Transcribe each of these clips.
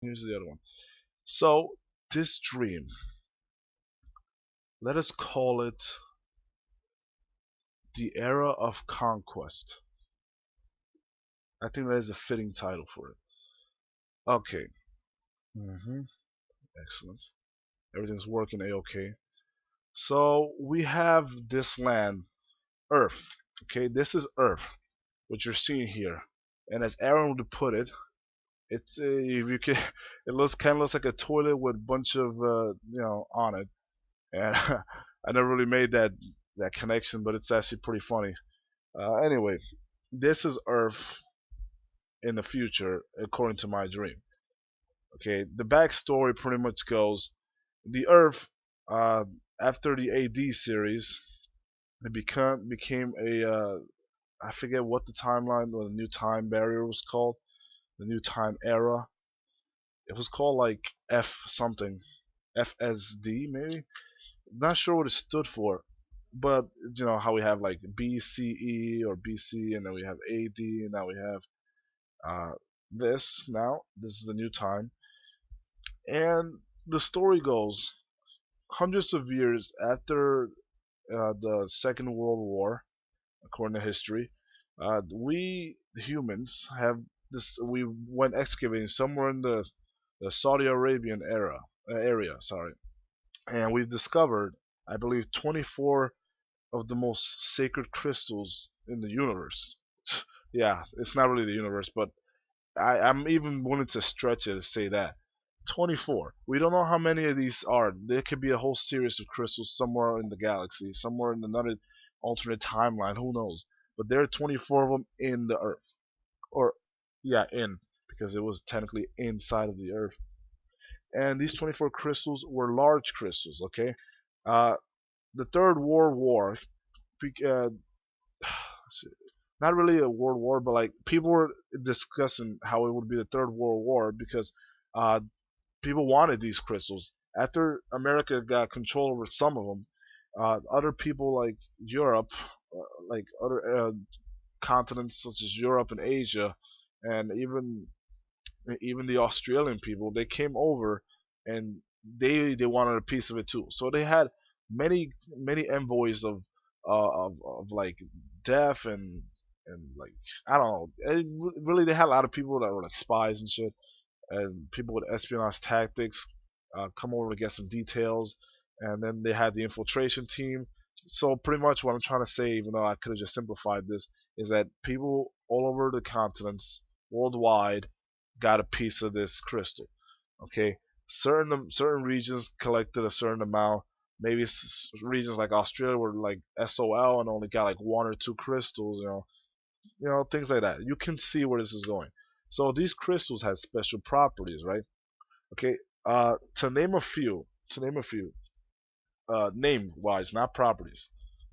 Here's the other one. So this dream, let us call it the Era of Conquest. I think that is a fitting title for it. Okay. hmm Excellent. Everything's working a-okay. So we have this land, Earth. Okay, this is Earth, what you're seeing here. And as Aaron would put it, it's if you can, it looks kind of looks like a toilet with a bunch of on it. And I never really made that connection, but it's actually pretty funny. Anyway, this is Earth in the future, according to my dream. Okay, the backstory pretty much goes: the Earth, uh, after the AD series, it became a I forget what the timeline or the new time barrier was called, the new time era. It was called like F something, FSD maybe. Not sure what it stood for, but you know how we have like BCE or BC, and then we have AD, and now we have uh, this. Now this is the new time, and the story goes hundreds of years after the Second World War, according to history, we humans have this. We went excavating somewhere in the Saudi Arabian area, sorry, and we've discovered, I believe, 24 of the most sacred crystals in the universe. Yeah, it's not really the universe, but I'm even willing to stretch it to say that. 24. We don't know how many of these are. There could be a whole series of crystals somewhere in the galaxy, somewhere in another alternate timeline. Who knows? But there are 24 of them in the Earth. Or, yeah, because it was technically inside of the Earth. And these 24 crystals were large crystals, okay? Uh, the Third World War, uh, not really a world war, but like people were discussing how it would be the Third World War because uh, people wanted these crystals. After America got control over some of them, other people like Europe, like other continents such as Europe and Asia, and even the Australian people, they came over and they wanted a piece of it too. So they had many envoys of like death and like I don't know. Really, they had a lot of people that were like spies and shit, and people with espionage tactics come over to get some details, and then they had the infiltration team. So pretty much what I'm trying to say, even though I could have just simplified this, is that people all over the continents, worldwide, got a piece of this crystal. Okay, certain regions collected a certain amount. Maybe regions like Australia were like SOL and only got like one or two crystals. Things like that. You can see where this is going. So these crystals have special properties, right? Okay. To name a few, name wise, not properties.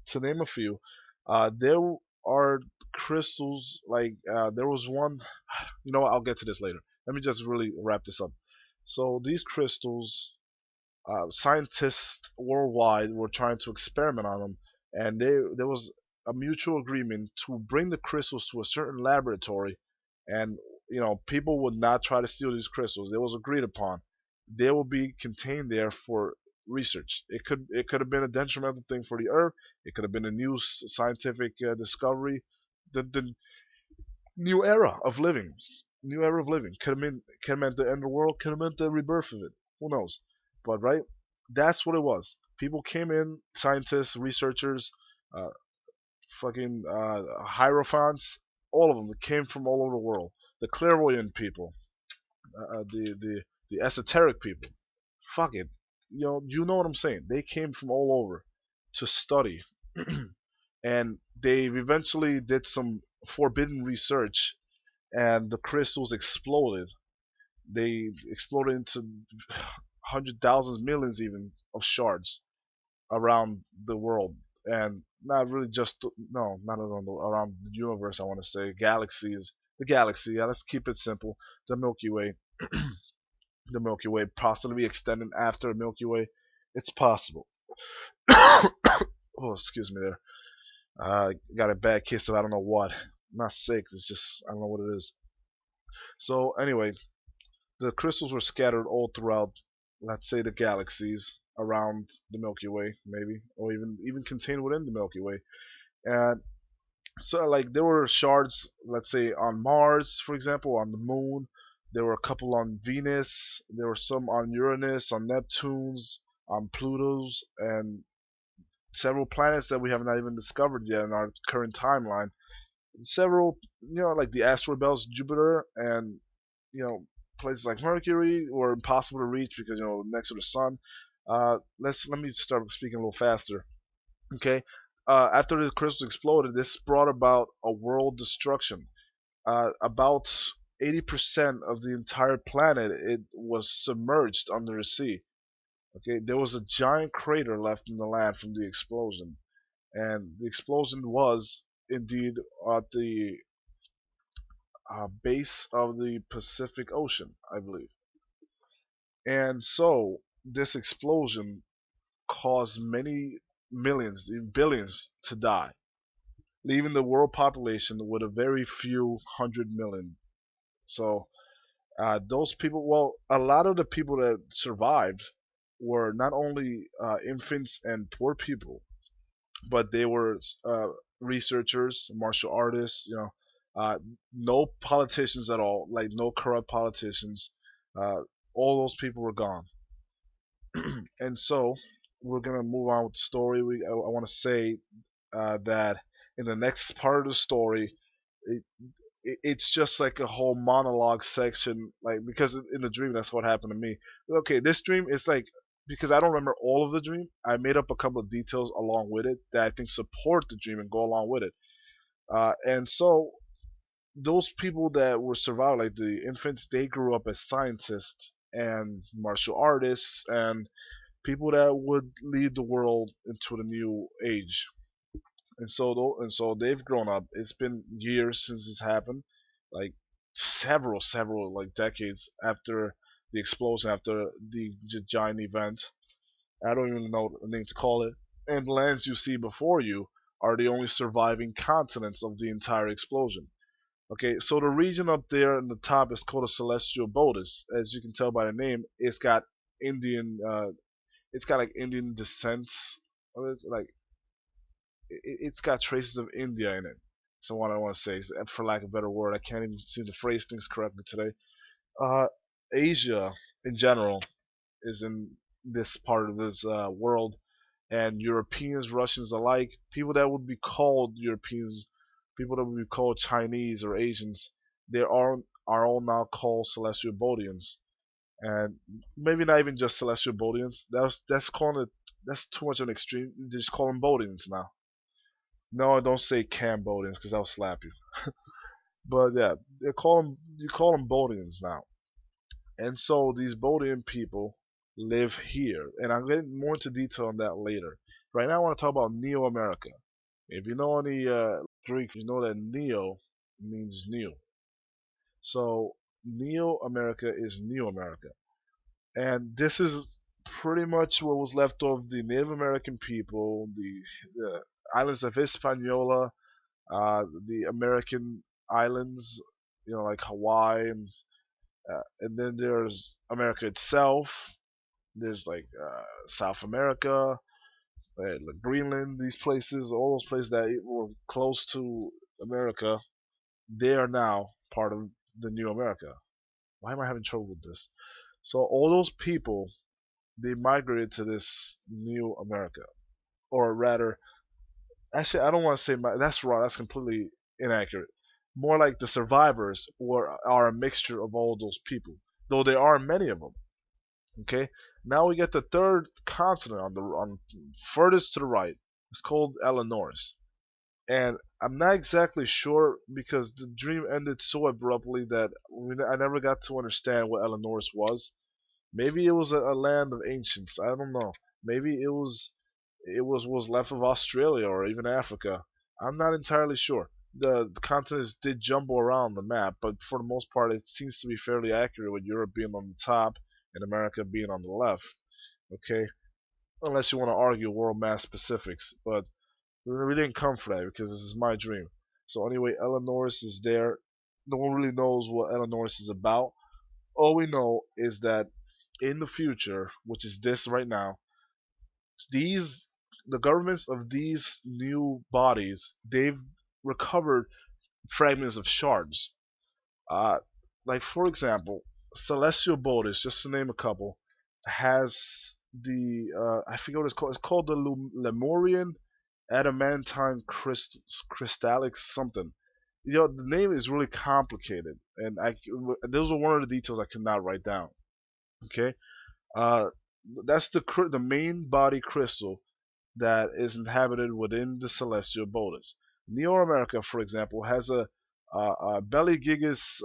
To name a few, there are crystals like there was one. You know what? I'll get to this later. Let me just really wrap this up. So these crystals, scientists worldwide were trying to experiment on them, and there was a mutual agreement to bring the crystals to a certain laboratory, and people would not try to steal these crystals. It was agreed upon. They will be contained there for research. It could have been a detrimental thing for the Earth. It could have been a new scientific discovery. The new era of living, new era of living could have meant the end of the world. Could have meant the rebirth of it. Who knows? But right, that's what it was. People came in, scientists, researchers, uh, fucking hierophants, all of them came from all over the world. The clairvoyant people, the esoteric people. Fuck it, you know what I'm saying. They came from all over to study, and they eventually did some forbidden research, and the crystals exploded. They exploded into hundred thousands, millions even of shards around the world, and not really just no, not around the universe. I want to say galaxies, the galaxy. Yeah, let's keep it simple. The Milky Way, the Milky Way, possibly extending after the Milky Way. It's possible. Oh, excuse me there. Got a bad case of I don't know what. I'm not sick. It's just I don't know what it is. So anyway, The crystals were scattered all throughout, let's say, the galaxies around the Milky Way, maybe, or even contained within the Milky Way. And so, like, there were shards, let's say, on Mars, for example, on the Moon. There were a couple on Venus. There were some on Uranus, on Neptune's, on Pluto's, and several planets that we have not even discovered yet in our current timeline. Several, like the asteroid belts, Jupiter, and places like Mercury were impossible to reach because next to the sun. Let me start speaking a little faster. Okay, after the crystals exploded, this brought about a world destruction. About 80% of the entire planet it was submerged under the sea. Okay, there was a giant crater left in the land from the explosion, and the explosion was indeed at the base of the Pacific Ocean, I believe. And so this explosion caused many millions, even billions, to die, leaving the world population with a very few 100 million. So those people, well, a lot of the people that survived were not only infants and poor people, but they were researchers, martial artists, no politicians at all, like no corrupt politicians. Uh, all those people were gone. And so we're gonna move on with the story. I want to say that in the next part of the story, it, it's just like a whole monologue section, like because in the dream that's what happened to me. Okay, this dream is like because I don't remember all of the dream, I made up a couple of details along with it that I think support the dream and go along with it. And so those people that were survived, like the infants, they grew up as scientists and martial artists and people that would lead the world into the new age. And so they've grown up. It's been years since this happened, like several like decades after the explosion, after the giant event. I don't even know the name to call it. And the lands you see before you are the only surviving continents of the entire explosion. Okay, so the region up there in the top is called the Celestial Bodis. As you can tell by the name, Indian, it's got like Indian descents. It's like it's got traces of India in it. So what I want to say is, for lack of a better word, I can't even seem to phrase things correctly today. Uh, Asia in general is in this part of this world, and Europeans, Russians alike, people that would be called Europeans, people that would be called Chinese or Asians, they are all now called Celestial Bodians, and maybe not even just Celestial Bodians. That's calling it. That's too much of an extreme. You just call them Bodians now. No, don't say Cambodians because I'll slap you. But yeah, you call them Bodians now. And so these Bodian people live here, and I'm getting more into detail on that later. Right now, I want to talk about Neo America. If you know any Greek, you know that Neo means new. So Neo America is New America, and this is pretty much what was left of the Native American people, the islands of Hispaniola, the American islands, like Hawaii, and then there's America itself. There's like South America, like Greenland, these places, all those places that were close to America, they are now part of the new America. Why am I having trouble with this? So all those people, they migrated to this new America, or rather, actually, I don't want to say that's wrong. That's completely inaccurate. More like the survivors are a mixture of all those people, though there are many of them. Okay, now we get the third continent on furthest to the right. It's called Eleanor's, and I'm not exactly sure because the dream ended so abruptly that I never got to understand what Eleanor's was. Maybe it was a land of ancients. I don't know. Maybe it was left of Australia or even Africa. I'm not entirely sure. The continents did jumble around the map, but for the most part, it seems to be fairly accurate with Europe being on the top and America being on the left. Okay, unless you want to argue world mass specifics, but we didn't come for that because this is my dream. So anyway, Eleanor's is there. No one really knows what Eleanor's is about. all we know is that in the future, which is this right now, these the governments of these new bodies, they've recovered fragments of shards. Uh, like for example, Celestial Bodies, just to name a couple, has the I forget what it's called. It's called the Lemurian Adamantine Crystallic something. The name is really complicated, and those are one of the details I could not write down. Okay, uh, that's the main body crystal that is inhabited within the celestial bodies. Neo America, for example, has a belly gigas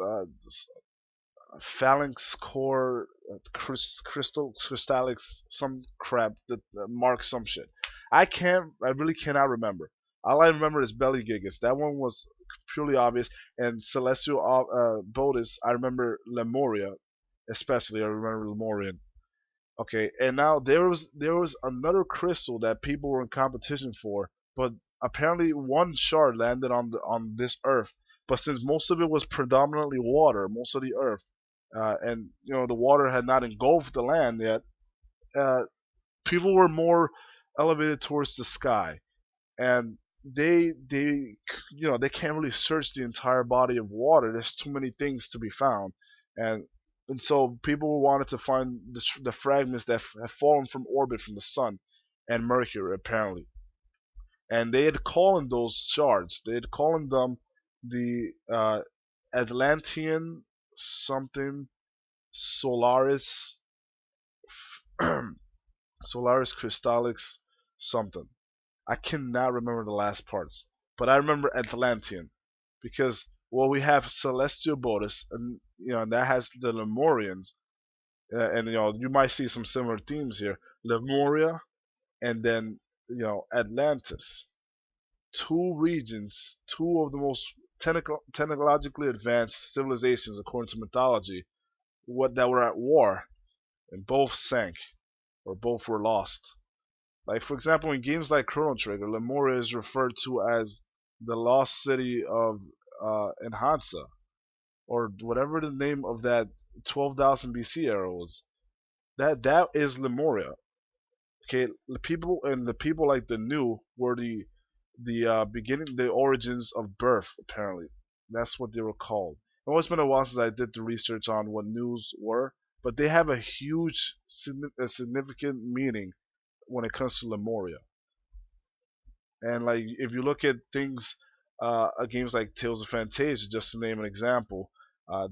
phalanx core crystallics some crap that marks some shit. I really cannot remember. All I remember is belly gigas. That one was purely obvious. And celestial Bodis, I remember Lemuria, especially. I remember Lemurian. Okay, and now there was another crystal that people were in competition for, but apparently one shard landed on this Earth. But since most of it was predominantly water, most of the Earth, and the water had not engulfed the land yet, uh, people were more elevated towards the sky, and they can't really search the entire body of water. There's too many things to be found, and so people wanted to find the fragments that have fallen from orbit from the sun and Mercury apparently, and they had calling those shards. They had calling them the Atlantean something Solaris Solaris Crystallix something. I cannot remember the last parts, but I remember Atlantean because we have Celestial Bodies, and and that has the Lemurians, and you might see some similar themes here: Lemuria, and then Atlantis. Two regions, two of the most technologically advanced civilizations according to mythology, what that were at war, and both sank or both were lost. Like for example, in games like Chrono Trigger, Lemuria is referred to as the lost city of Enhansa, or whatever the name of that 12,000 BC era was. That is Lemuria. Okay, the people like the New were the beginning, the origins of birth. Apparently, that's what they were called. It's been a while since I did the research on what News were, but they have a huge, significant meaning when it comes to Lemuria. And like if you look at things, games like Tales of Fantasia, just to name an example,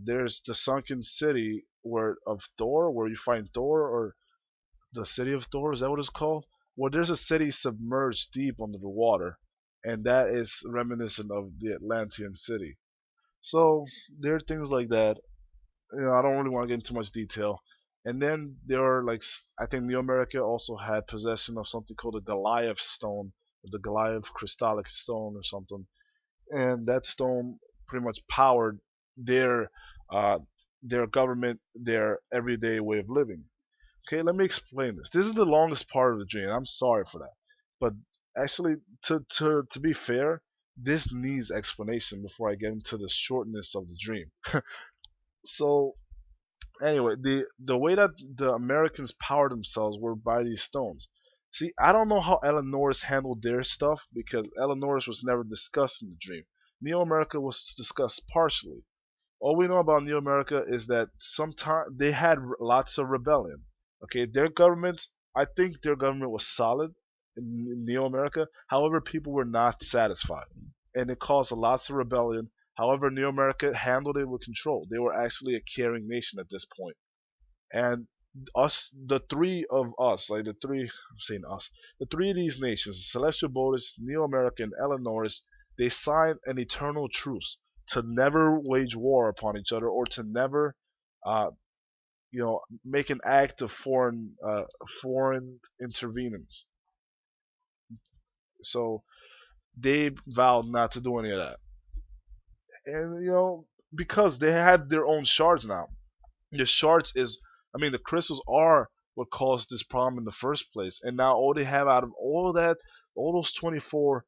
there's the sunken city where of Thor, where you find Thor, or the city of Thor. Is that what it's called? Well, there's a city submerged deep under the water, and that is reminiscent of the Atlantean city. So there are things like that. I don't really want to get into much detail. And then there are like I think Neo America also had possession of something called the Goliath Stone, the Goliath Crystallic Stone or something, and that stone pretty much powered their uh, their government, their everyday way of living. Okay, let me explain this. This is the longest part of the dream. I'm sorry for that, but actually, to be fair, this needs explanation before I get into the shortness of the dream. So anyway, the way that the Americans powered themselves were by these stones. See, I don't know how Ellen Norris handled their stuff because Ellen Norris was never discussed in the dream. Neo America was discussed partially. All we know about Neo America is that sometimes they had lots of rebellion. Okay, their government, I think their government was solid in Neo America. However, people were not satisfied, and it caused lots of rebellion. However, Neo America handled it with control. They were actually a caring nation at this point. And the three of us, like the three, I'm saying us, the three of these nations, Celestial Bodies, Neo America, and Eleanor's, they signed an eternal truce to never wage war upon each other or to never, uh, make an act of foreign intervenence. So they vowed not to do any of that, and because they had their own shards now. The shards is, I mean, the crystals are what caused this problem in the first place, and now all they have out of all that, all those 24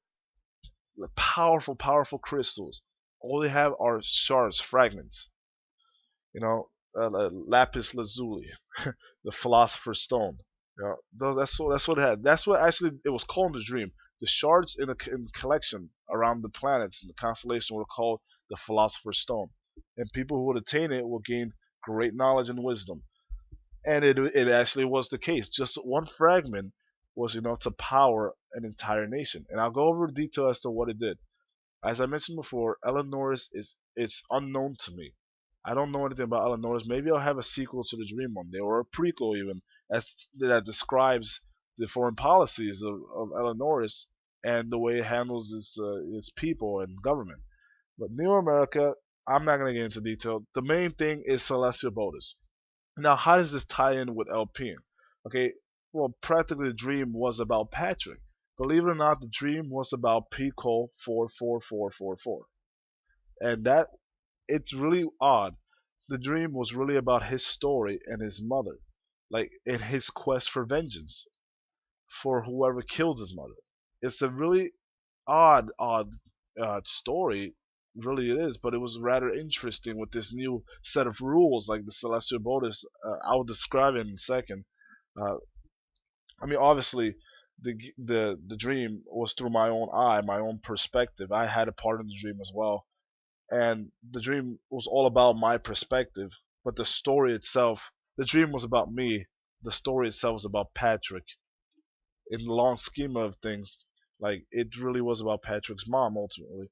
powerful crystals, all they have are shards, fragments. lapis lazuli, the philosopher's stone. That's what it had. That's what actually it was called in the dream. The shards in collection around the planets in the constellation were called the philosopher's stone, and people who would attain it will gain great knowledge and wisdom. And it actually was the case. Just one fragment was enough to power an entire nation. And I'll go over detail as to what it did. As I mentioned before, Ellen Norris is it's unknown to me. I don't know anything about Ellen Norris. Maybe I'll have a sequel to the Dream one day, or a prequel even, as that describes the foreign policies of Ellen Norris and the way it handles its people and government. But New America, I'm not gonna get into detail. The main thing is Celestial Bodas. Now, how does this tie in with LP? Okay, well, practically the dream was about Patrick. Believe it or not, the dream was about Pico 44444, and that it's really odd. The dream was really about his story and his mother, like in his quest for vengeance for whoever killed his mother. It's a really odd story, really it is, but it was rather interesting with this new set of rules, like the Celestial Bonus. I'll describe it in a second. Uh, I mean, obviously, the dream was through my own eye, my own perspective. I had a part in the dream as well, and the dream was all about my perspective. But the story itself, the dream was about me. The story itself was about Patrick. In the long scheme of things, like it really was about Patrick's mom ultimately.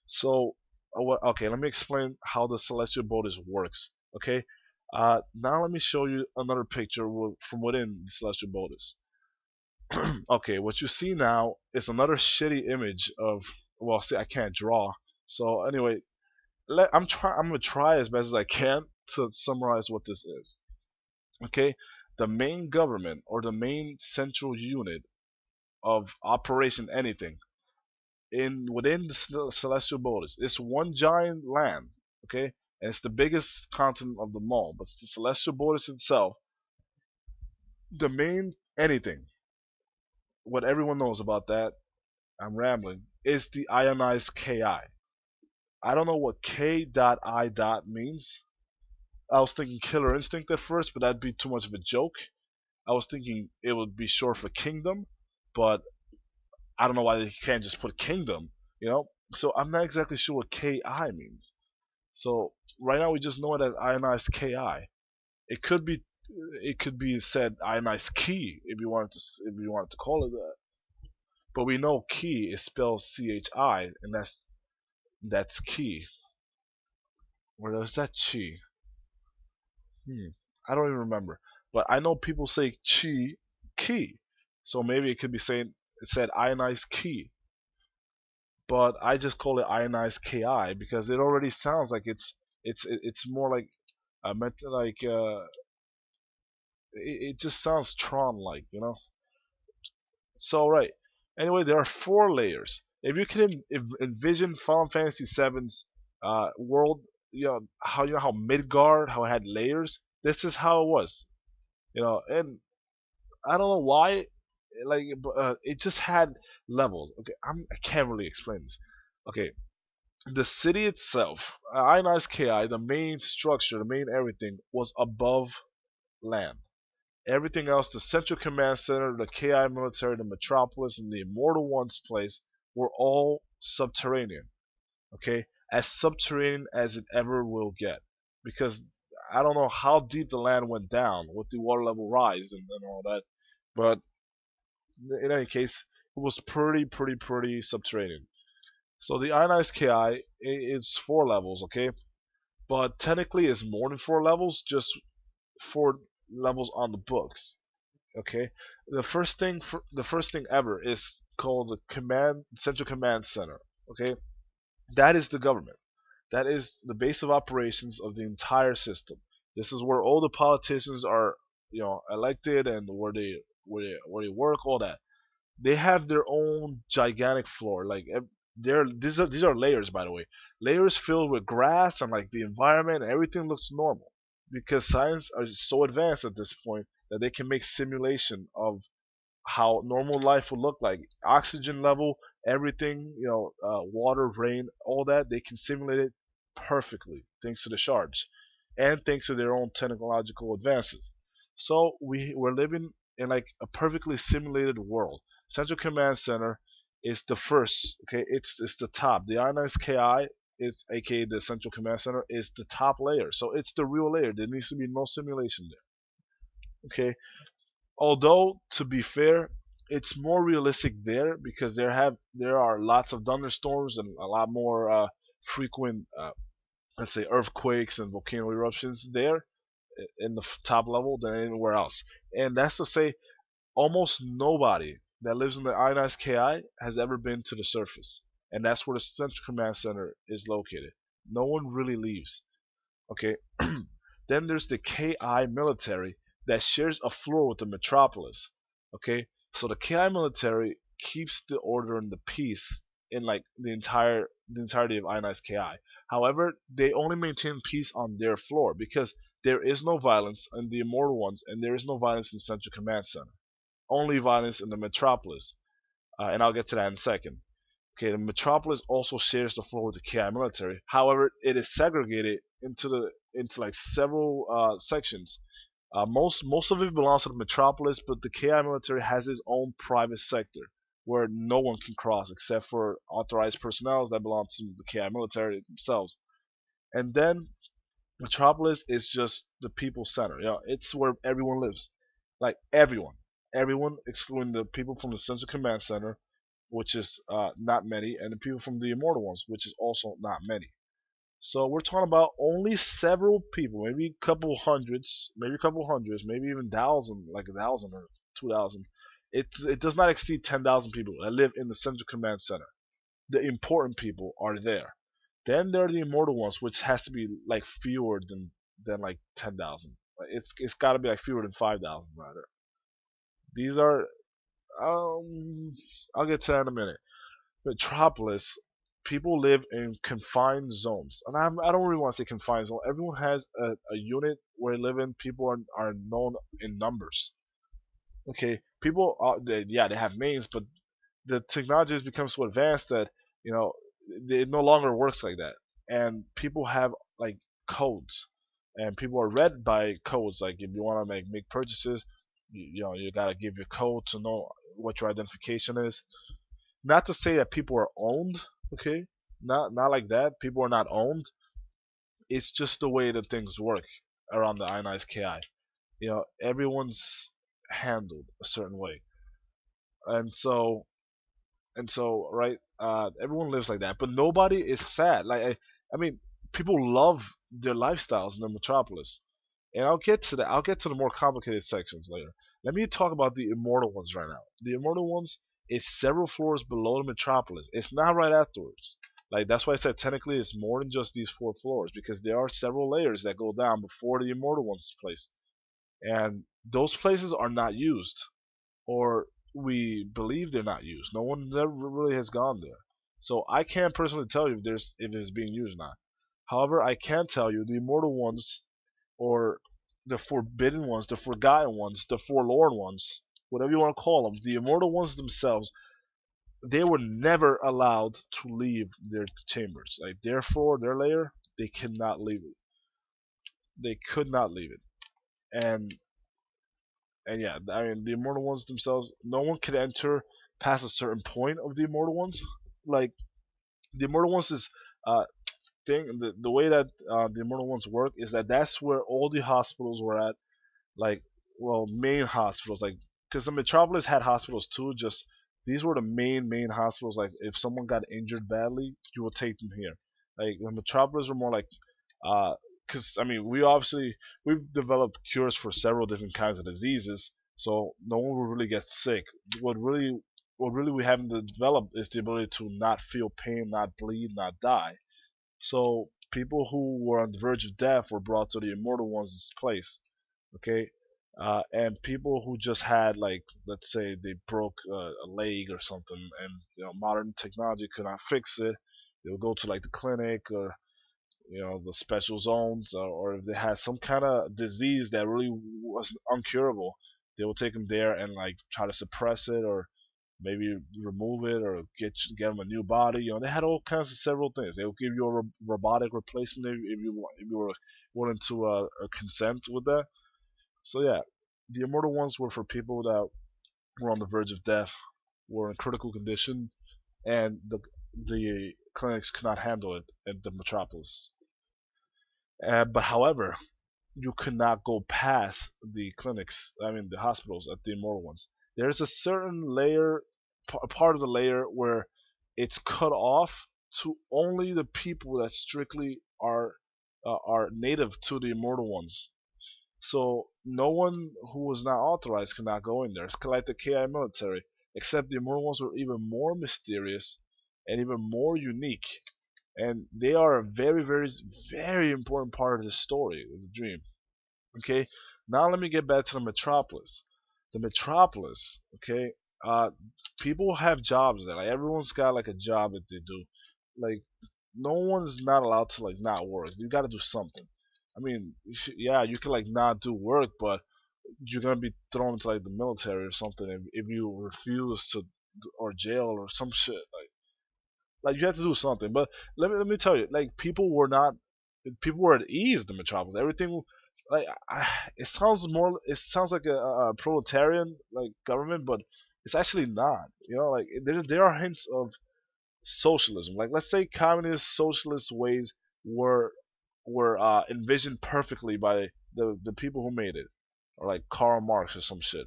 So, okay, let me explain how the celestial bodies works. Okay, now let me show you another picture from within the celestial bodies. Okay, what you see now is another shitty image of. Well, see, I can't draw. So anyway, I'm trying. I'm gonna try as best as I can to summarize what this is. Okay, the main government or the main central unit of operation anything in within the celestial bodies. It's one giant land, okay, and it's the biggest continent of them all. But the celestial bodies itself, the main anything, what everyone knows about that, I'm rambling, is the ionized Ki. I don't know what K dot I dot means. I was thinking Killer Instinct at first, but that'd be too much of a joke. I was thinking it would be short for Kingdom, but I don't know why they can't just put Kingdom, you know? So I'm not exactly sure what Ki means. So right now we just know it as ionized Ki. It could be said ionized key if you wanted to call it that. But we know key is spelled CHI, and that's key. Or is that chi? Hmm. I don't even remember. But I know people say chi key. So maybe it could be saying it said ionized key. But I just call it ionized Ki because it already sounds like it's more like meant like it just sounds Tron like, you know. So right. Anyway, there are four layers. If you can envision Final Fantasy VII's world, you know how Midgard how it had layers. This is how it was, you know. And I don't know why, like, it just had levels. Okay, I can't really explain this. Okay, the city itself, Ionized Ki, the main structure, the main everything was above land. Everything else, the Central Command Center, the KI military, the Metropolis, and the Immortal One's place were all subterranean. Okay? As subterranean as it ever will get. Because I don't know how deep the land went down with the water level rise and all that. But in any case, it was pretty subterranean. So the ionized KI, it's four levels, okay? But technically it's more than four levels, just four levels on the books. Okay, the first thing ever is called the command central command center. Okay, that is the government. That is the base of operations of the entire system. This is where all the politicians are, elected and where they work, all that. They have their own gigantic floor. Like these are layers, by the way, layers filled with grass and like the environment. And everything looks normal because science is so advanced at this point that they can make simulation of how normal life would look like. Oxygen level, everything, water, rain, all that they can simulate it perfectly thanks to the shards. and thanks to their own technological advances. So we're living in like a perfectly simulated world. Central Command Center is the first. Okay, it's the top. The ionized Ki is, aka the Central Command Center, is the top layer. So it's the real layer. There needs to be no simulation there. Okay, although to be fair, it's more realistic there because there are lots of thunderstorms and a lot more frequent, let's say, earthquakes and volcano eruptions there in the top level than anywhere else. And that's to say, almost nobody that lives in the ionized Ki has ever been to the surface, and that's where the Central Command Center is located. No one really leaves. Okay. Then there's the KI military that shares a floor with the metropolis. Okay, so the KI military keeps the order and the peace in like the entirety of ionized KI. However, they only maintain peace on their floor because there is no violence in the immortal ones, and there is no violence in Central Command Center. Only violence in the metropolis, and I'll get to that in a second. Okay, the metropolis also shares the floor with the KI military. However, it is segregated into like several sections. Most of it belongs to the metropolis, but the KI military has its own private sector where no one can cross except for authorized personnel that belong to the KI military themselves. And then metropolis is just the people center. You know, it's where everyone lives, like everyone excluding the people from the Central Command Center, which is not many, and the people from the Immortal ones, which is also not many. So we're talking about only several people, maybe a couple hundreds, maybe even thousand, like 1,000 or 2,000. It does not exceed 10,000 people that live in the Central Command Center. The important people are there. Then there are the immortal ones, which has to be like fewer than like 10,000. Like, it's got to be like fewer than 5,000 rather. These are um I'll get to that in a minute. Metropolis, people live in confined zones, and I don't really want to say confined zone. Everyone has a unit where they live in. People are known in numbers. Okay, people yeah, they have names, but the technology has become so advanced that you know it no longer works like that, and people have like codes, and people are read by codes. Like if you want to make purchases, you know you gotta give your code to know what your identification is. Not to say that people are owned, okay? Not like that. People are not owned. It's just the way that things work around the ionized Ki. You know, everyone's handled a certain way, and right, everyone lives like that. But nobody is sad. Like I mean, people love their lifestyles in the metropolis. And I'll get to that. I'll get to the more complicated sections later. Let me talk about the immortal ones right now. The immortal ones is several floors below the metropolis. It's not right afterwards. Like that's why I said technically it's more than just these four floors because there are several layers that go down before the immortal ones place. And those places are not used, or we believe they're not used. No one never really has gone there. So I can't personally tell you if it's being used or not. However, I can tell you the immortal ones or the forbidden ones, the forgotten ones, the forlorn ones, whatever you want to call them, the immortal ones themselves, they were never allowed to leave their chambers. Like therefore, their lair, they could not leave it. They could not leave it. And yeah, I mean the immortal ones themselves, no one could enter past a certain point of the immortal ones. Like the immortal ones is thing the way that the immortal ones work is that that's where all the hospitals were at, like well main hospitals, like because the metropolis had hospitals too, just these were the main hospitals. Like if someone got injured badly you would take them here. Like the metropolis were more like because I mean we've developed cures for several different kinds of diseases, so no one will really get sick. What really we haven't developed is the ability to not feel pain, not bleed, not die. So people who were on the verge of death were brought to the immortal one's place. Okay, and people who just had like let's say they broke a leg or something, and modern technology could not fix it. They would go to like the clinic or the special zones, or if they had some kind of disease that really was uncurable, they will take them there and like try to suppress it or maybe remove it or get them a new body. They had all kinds of several things. They would give you a robotic replacement if you were willing to consent with that. So yeah, the immortal ones were for people that were on the verge of death, were in critical condition, and the clinics could not handle it at the metropolis. But however, you could not go past the clinics, I mean the hospitals at the immortal ones. There's a certain layer, a part of the layer where it's cut off to only the people that strictly are native to the immortal ones. So no one who was not authorized cannot go in there. It's like the KI military, except the immortal ones were even more mysterious and even more unique. And they are a very, very, very important part of the story of the dream. Okay, now let me get back to the metropolis. The metropolis, okay, people have jobs there. Like everyone's got like a job that they do. Like no one's not allowed to like not work. You got to do something. I mean, yeah, you can like not do work, but you're gonna be thrown into like the military or something if you refuse to, or jail or some shit. Like you have to do something. But let me tell you, like people were at ease in the metropolis. Everything, like it sounds like a proletarian like government, but it's actually not. Like there are hints of socialism. Like let's say communist socialist ways were envisioned perfectly by the people who made it, or like Karl Marx or some shit.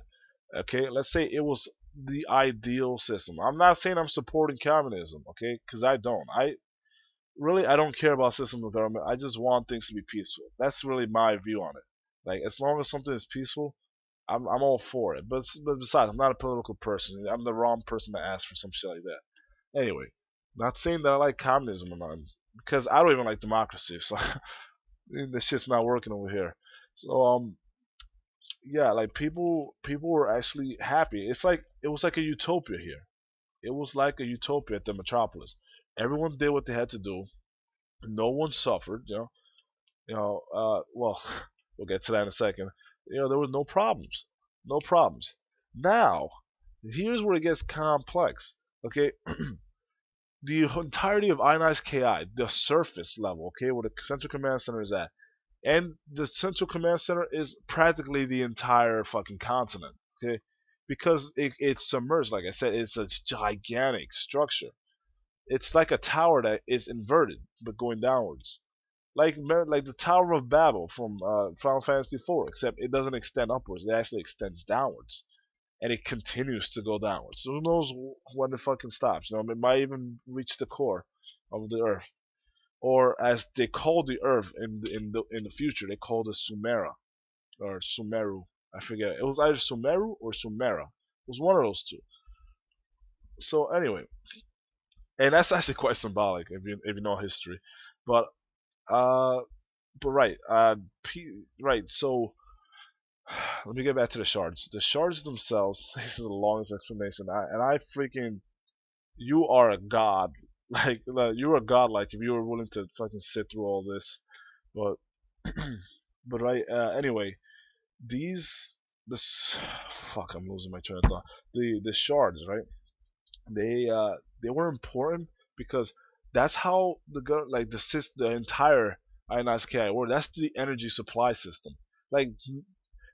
Okay, let's say it was the ideal system. I'm not saying I'm supporting communism, okay, because I don't. I don't care about system of government. I just want things to be peaceful. That's really my view on it. Like as long as something is peaceful, I'm all for it. But besides, I'm not a political person. I'm the wrong person to ask for some shit like that. Anyway, not saying that I like communism or not, because I don't even like democracy. So this shit's not working over here. So yeah, like people were actually happy. It was like a utopia here. It was like a utopia at the metropolis. Everyone did what they had to do. No one suffered. Well, we'll get to that in a second. There was no problems. No problems. Now, here's where it gets complex. Okay, the entirety of ionized KI, the surface level, okay, where the central command center is at, and the central command center is practically the entire fucking continent, okay, because it's submerged. Like I said, it's a gigantic structure. It's like a tower that is inverted but going downwards, like the Tower of Babel from Final Fantasy IV, except it doesn't extend upwards; it actually extends downwards, and it continues to go downwards. So who knows when it fucking stops? It might even reach the core of the Earth, or as they call the Earth in the future, they call it Sumera or Sumeru. I forget. It was either Sumeru or Sumera. It was one of those two. So anyway, and that's actually quite symbolic if you know history, but uh, but right, right. So let me get back to the shards. The shards themselves. This is the longest explanation. I freaking you are a god. Like you're a god. Like if you were willing to fucking sit through all this, but but right. Anyway, these this fuck. I'm losing my train of thought. The shards, right? They were important because that's how the entire ionized KI world. That's the energy supply system. Like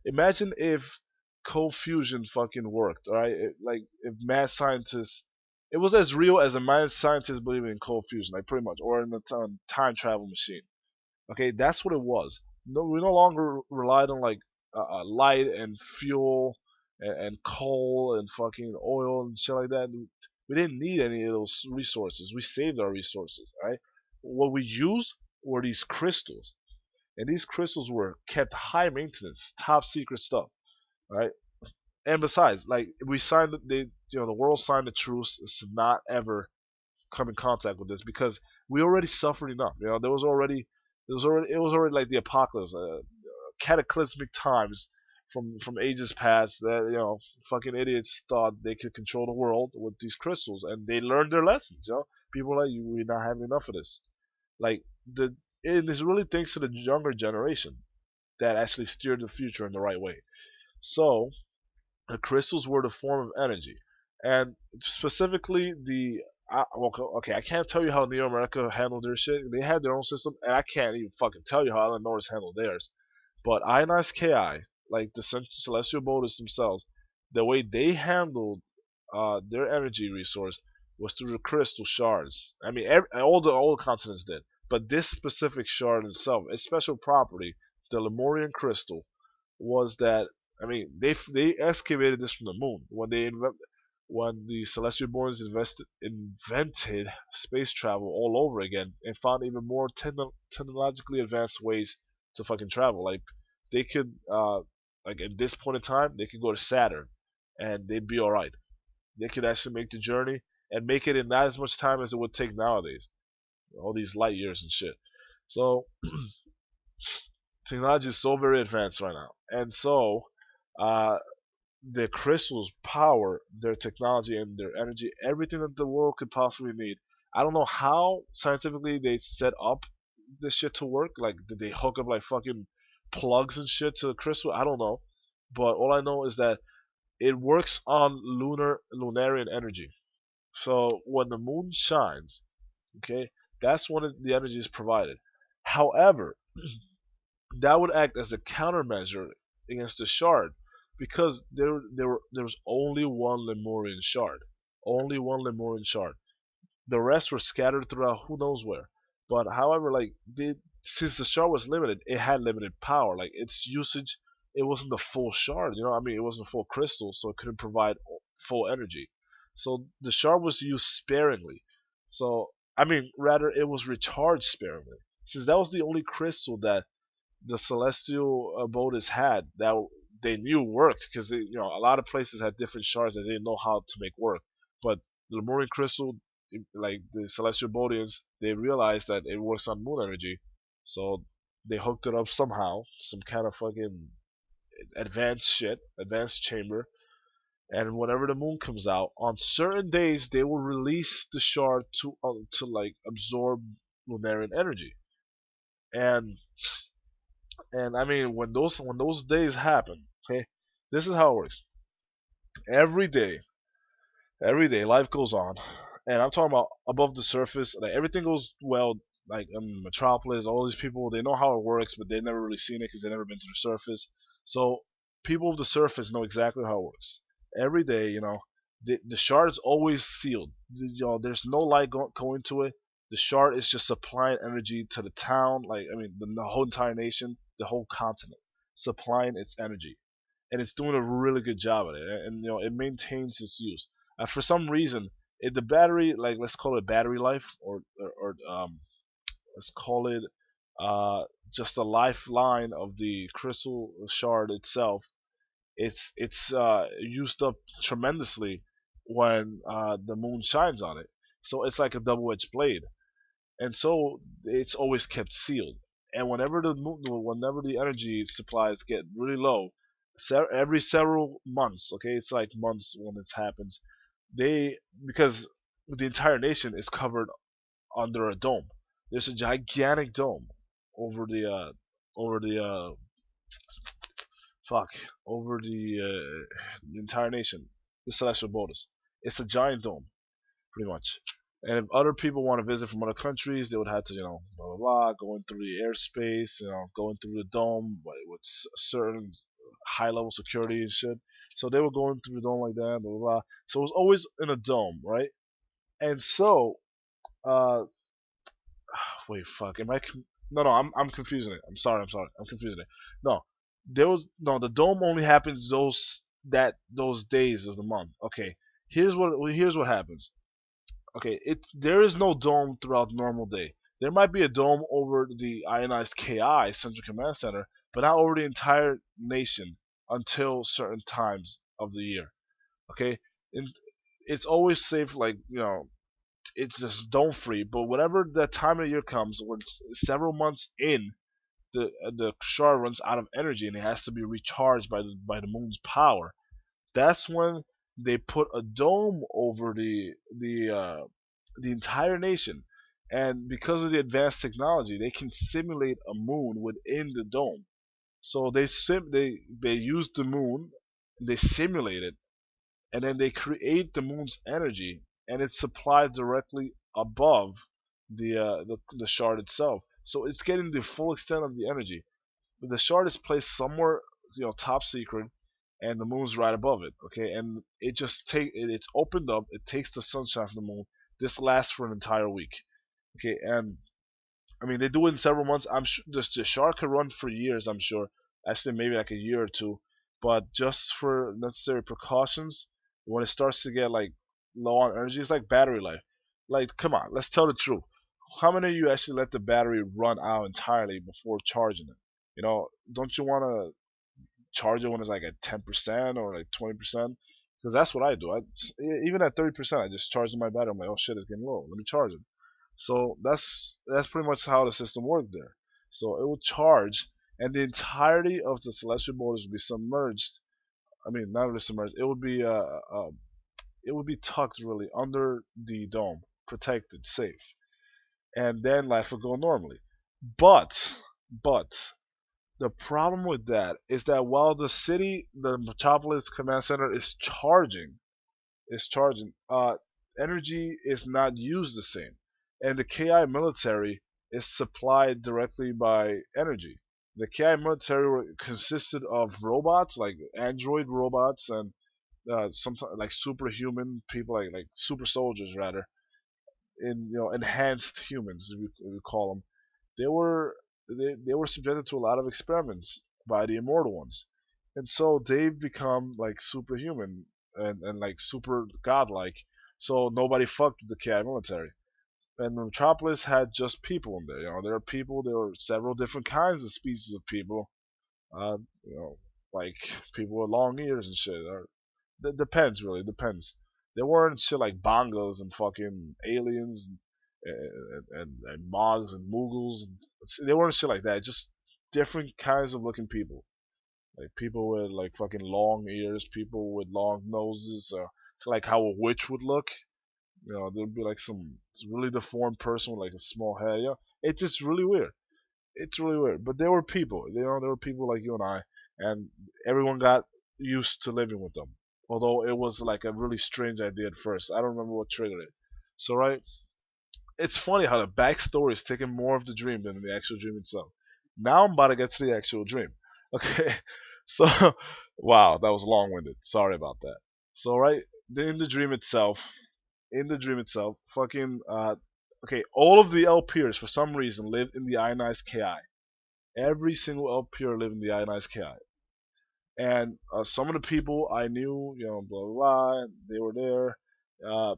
imagine if cold fusion fucking worked, alright? Like if mad scientists, it was as real as a mad scientist believing in cold fusion, like pretty much, or in a time travel machine. Okay, that's what it was. No, we no longer relied on like light and fuel and coal and fucking oil and shit like that. We didn't need any of those resources. We saved our resources, right? What we used were these crystals, and these crystals were kept high maintenance, top secret stuff, right? And besides, like we signed, the world signed a truce to not ever come in contact with this because we already suffered enough. It was already like the apocalypse, cataclysmic times from ages past that fucking idiots thought they could control the world with these crystals, and they learned their lessons. People like you, we're not having enough of this. Like it is really thanks to the younger generation that actually steered the future in the right way. So the crystals were the form of energy, And specifically well, okay, I can't tell you how Neo America handled their shit. They had their own system, and I can't even fucking tell you how Illinois handled theirs. But ionized Ki, like the celestial bodies themselves, the way they handled their energy resource was through the crystal shards. I mean, all the continents did, but this specific shard itself, its special property, the Lemurian crystal, was that I mean they excavated this from the moon when the celestial boys invented space travel all over again and found even more technologically advanced ways to fucking travel. Like they could, like at this point in time, they could go to Saturn and they'd be all right. They could actually make the journey and make it in not as much time as it would take nowadays. All these light years and shit. So technology is so very advanced right now, and so uh, the crystals power their technology and their energy, everything that the world could possibly need. I don't know how scientifically they set up this shit to work. Like, did they hook up like fucking plugs and shit to the crystal? I don't know. But all I know is that it works on lunarian energy. So when the moon shines, okay, that's when the energy is provided. However, that would act as a countermeasure against the shard because there was only one Lemurian shard. Only one Lemurian shard. The rest were scattered throughout who knows where. But however, like since the shard was limited, it had limited power. Like its usage, it wasn't the full shard. You know, I mean, it wasn't full crystal, so it couldn't provide full energy. So the shard was used sparingly. So I mean, rather it was recharged sparingly, since that was the only crystal that the celestial abode had that they knew worked because a lot of places had different shards that they didn't know how to make work. But the Lemurian crystal, like the celestial bodians, they realized that it works on moon energy, so they hooked it up somehow, some kind of fucking advanced shit, advanced chamber. And whenever the moon comes out, on certain days they will release the shard to like absorb lunarian energy. And I mean, when those days happen, okay, this is how it works. Every day, every day, life goes on, and I'm talking about above the surface. Like everything goes well. Like in Metropolis, all these people they know how it works, but they've never really seen it because they've never been to the surface. So people of the surface know exactly how it works. Every day, the shard is always sealed. There's no light going to it. The shard is just supplying energy to the town, like I mean, the whole entire nation, the whole continent, supplying its energy, and it's doing a really good job at it. And it maintains its use. For some reason, the battery, like let's call it battery life, or let's call it uh, just the lifeline of the crystal shard itself. It's used up tremendously when the moon shines on it. So it's like a double-edged blade, and so it's always kept sealed. And whenever the energy supplies get really low, every several months, okay, it's like months when this happens. They because the entire nation is covered under a dome. There's a gigantic dome over the fuck over the entire nation, the celestial borders. It's a giant dome, pretty much. And if other people want to visit from other countries, they would have to, blah blah blah, going through the airspace, going through the dome, but with certain high level security and shit. So they were going through the dome like that, blah blah blah. So it was always in a dome, right? And so, uh, wait, fuck, am I? No, no, I'm confusing it. I'm sorry, I'm confusing it. No, the dome only happens those days of the month. Okay, here's what happens. Okay, there is no dome throughout the normal day. There might be a dome over the ionized KI Central Command Center, but not over the entire nation until certain times of the year. Okay, and it's always safe, like it's just dome free. But whenever that time of year comes, when it's several months in, the shard runs out of energy and it has to be recharged by the moon's power. That's when they put a dome over the entire nation, and because of the advanced technology, they can simulate a moon within the dome. So they use the moon, they simulate it, and then they create the moon's energy, and it's supplied directly above the shard itself. So it's getting the full extent of the energy. The shard is placed somewhere, top secret, and the moon's right above it. Okay, and it's opened up. It takes the sunshine from the moon. This lasts for an entire week. Okay, and I mean, they do it in several months. I'm sure the shark could run for years. I'm sure, actually maybe like a year or two. But just for necessary precautions, when it starts to get like low on energy, it's like battery life. Like, come on, let's tell the truth. How many of you actually let the battery run out entirely before charging it? Don't you want to charge it when it's like at 10% or like 20%? Because that's what I do. Even at 30%, I just charge my battery. I'm like, oh shit, it's getting low. Let me charge it. So that's pretty much how the system worked there. So it would charge, and the entirety of the celestial borders would be submerged. I mean, not really submerged. It would be tucked really under the dome, protected, safe, and then life would go normally. But the problem with that is that while the metropolis command center is charging, energy is not used the same, and the KI military is supplied directly by energy. The KI military consisted of robots, like android robots, and sometimes like superhuman people, like super soldiers rather, in enhanced humans, we call them. They were subjected to a lot of experiments by the immortal ones, and so they've become like superhuman and like super godlike. So nobody fucked with the KI military. And Metropolis had just people in there. There are people. There were several different kinds of species of people. Uh, you know, like people with long ears and shit. Or it depends, really. It depends. There weren't shit like bongos and fucking aliens and mogs and moogles. They weren't shit like that. Just different kinds of looking people. Like people with like fucking long ears, people with long noses, like how a witch would look. There'd be like some really deformed person with like a small head. It's just really weird. It's really weird. But there were people. There were people like you and I, and everyone got used to living with them. Although it was like a really strange idea at first. I don't remember what triggered it. So right, it's funny how the backstory is taking more of the dream than the actual dream itself. Now I'm about to get to the actual dream. Okay, so wow, that was long-winded. Sorry about that. So right, in the dream itself, fucking okay, all of the LPers for some reason live in the ionized KI. Every single LPer lived in the ionized KI. And some of the people I knew, blah blah blah, they were there. Uh,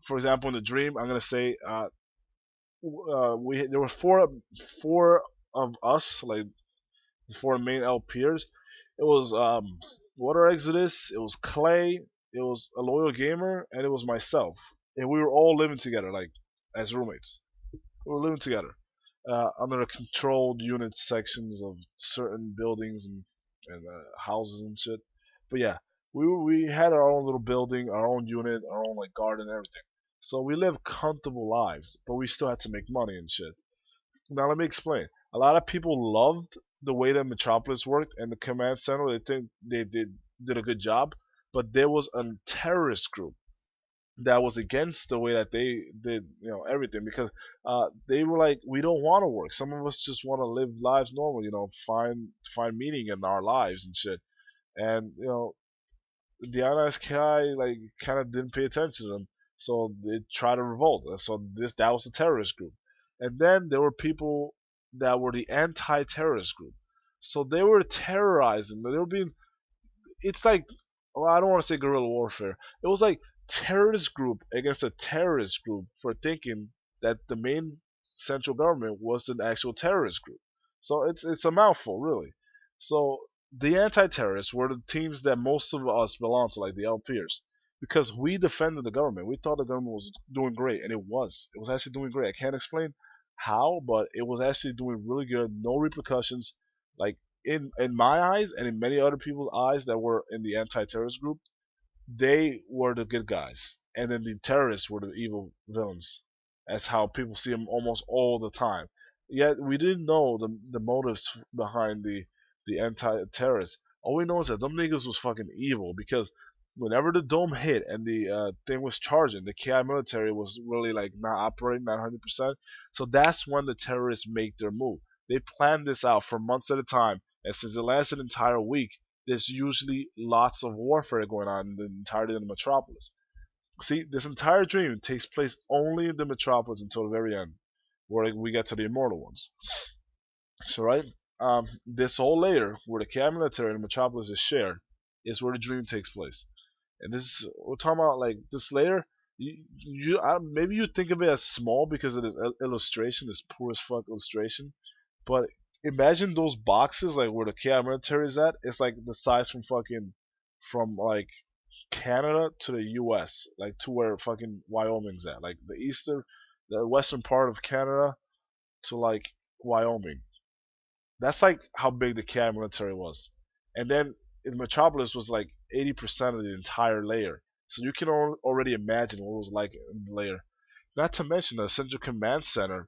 for example, in the dream, I'm gonna say we there were four of us, like the four main LPers. It was Water Exodus, it was Clay, it was a loyal gamer, and it was myself. And we were all living together, like as roommates. We were living together under the controlled unit sections of certain buildings and houses and shit. But yeah, we had our own little building, our own unit, our own like garden, and everything. So we lived comfortable lives, but we still had to make money and shit. Now let me explain. A lot of people loved the way that Metropolis worked and the command center. They think they did a good job, but there was a terrorist group that was against the way that they did, everything, because they were like, we don't want to work. Some of us just want to live lives normal, find meaning in our lives and shit. And the NSKI like kind of didn't pay attention to them, so they tried to revolt. So that was a terrorist group, and then there were people that were the anti-terrorist group. So they were terrorizing. They were being. It's like, well, I don't want to say guerrilla warfare. It was like terrorist group against a terrorist group for thinking that the main central government was an actual terrorist group. So it's a mouthful, really. So the anti-terrorists were the teams that most of us belonged to, like the LPers, because we defended the government. We thought the government was doing great, and it was. It was actually doing great. I can't explain how, but it was actually doing really good. No repercussions. Like in my eyes and in many other people's eyes that were in the anti-terrorist group, they were the good guys, and then the terrorists were the evil villains. That's how people see them almost all the time. Yet we didn't know the motives behind the anti-terrorists. All we know is that them niggas was fucking evil because whenever the dome hit and the thing was charging, the KI military was really like not operating, not 100%. So that's when the terrorists make their move. They plan this out for months at a time, and since it lasts an entire week, there's usually lots of warfare going on in the entirety of the metropolis. See, this entire dream takes place only in the metropolis until the very end, where we get to the immortal ones. So, right, this whole layer where the KI military and the metropolis is shared is where the dream takes place. And this we're talking about like this layer. Maybe you think of it as small because it is illustration, this poor as fuck illustration. But imagine those boxes like where the KI military is at. It's like the size from like Canada to the U.S. like to where fucking Wyoming's at. Like the western part of Canada to like Wyoming. That's like how big the KI military was. And then in Metropolis was like 80% of the entire layer. So you can already imagine what it was like in the layer. Not to mention the Central Command Center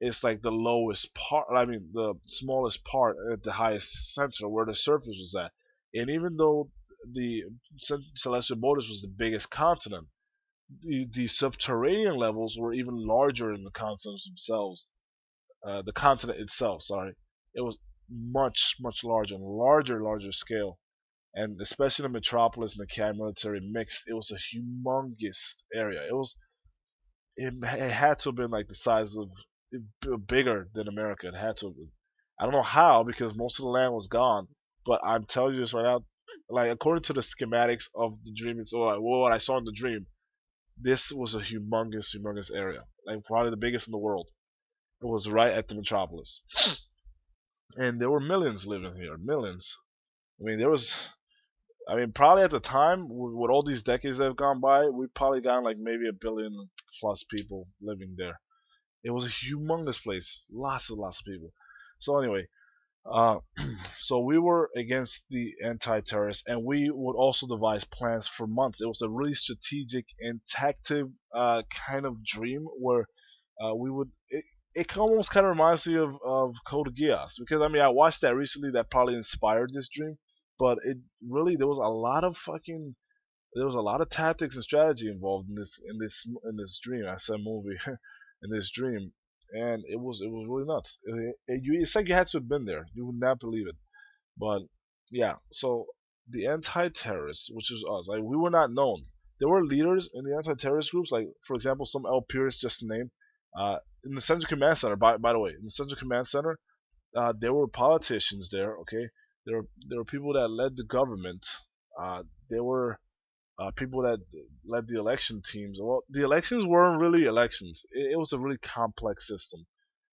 is like the lowest part, I mean, the smallest part at the highest center where the surface was at. And even though the Celestial Borders was the biggest continent, the subterranean levels were even larger than the continents themselves. The continent itself, sorry, it was much larger, larger scale, and especially the metropolis and the KI military mixed, it was a humongous area. It had to have been like the size of bigger than America. It had to have been. I don't know how because most of the land was gone, but I'm telling you this right now. Like according to the schematics of the dream, it's all like what I saw in the dream. This was a humongous area, like probably the biggest in the world. It was right at the metropolis, and there were millions living here. Millions. I mean, there was. I mean, probably at the time, with all these decades that have gone by, we probably got like maybe a billion plus people living there. It was a humongous place, lots of people. So anyway, uh, so we were against the anti-terrorists, and we would also devise plans for months. It was a really strategic and tactic kind of dream where we would. It almost kind of reminds me of Code Geass because I mean I watched that recently that probably inspired this dream, but it really there was a lot of fucking there was a lot of tactics and strategy involved in this dream. I said movie in this dream, and it was really nuts. It's like you had to have been there. You would not believe it. But yeah, so the anti-terrorists, which is us, like we were not known. There were leaders in the anti-terrorist groups, like for example, some L peers, just to name. In the Central Command Center, by the way, in the Central Command Center, there were politicians there. Okay, there were people that led the government. There were people that led the election teams. Well, the elections weren't really elections. It was a really complex system,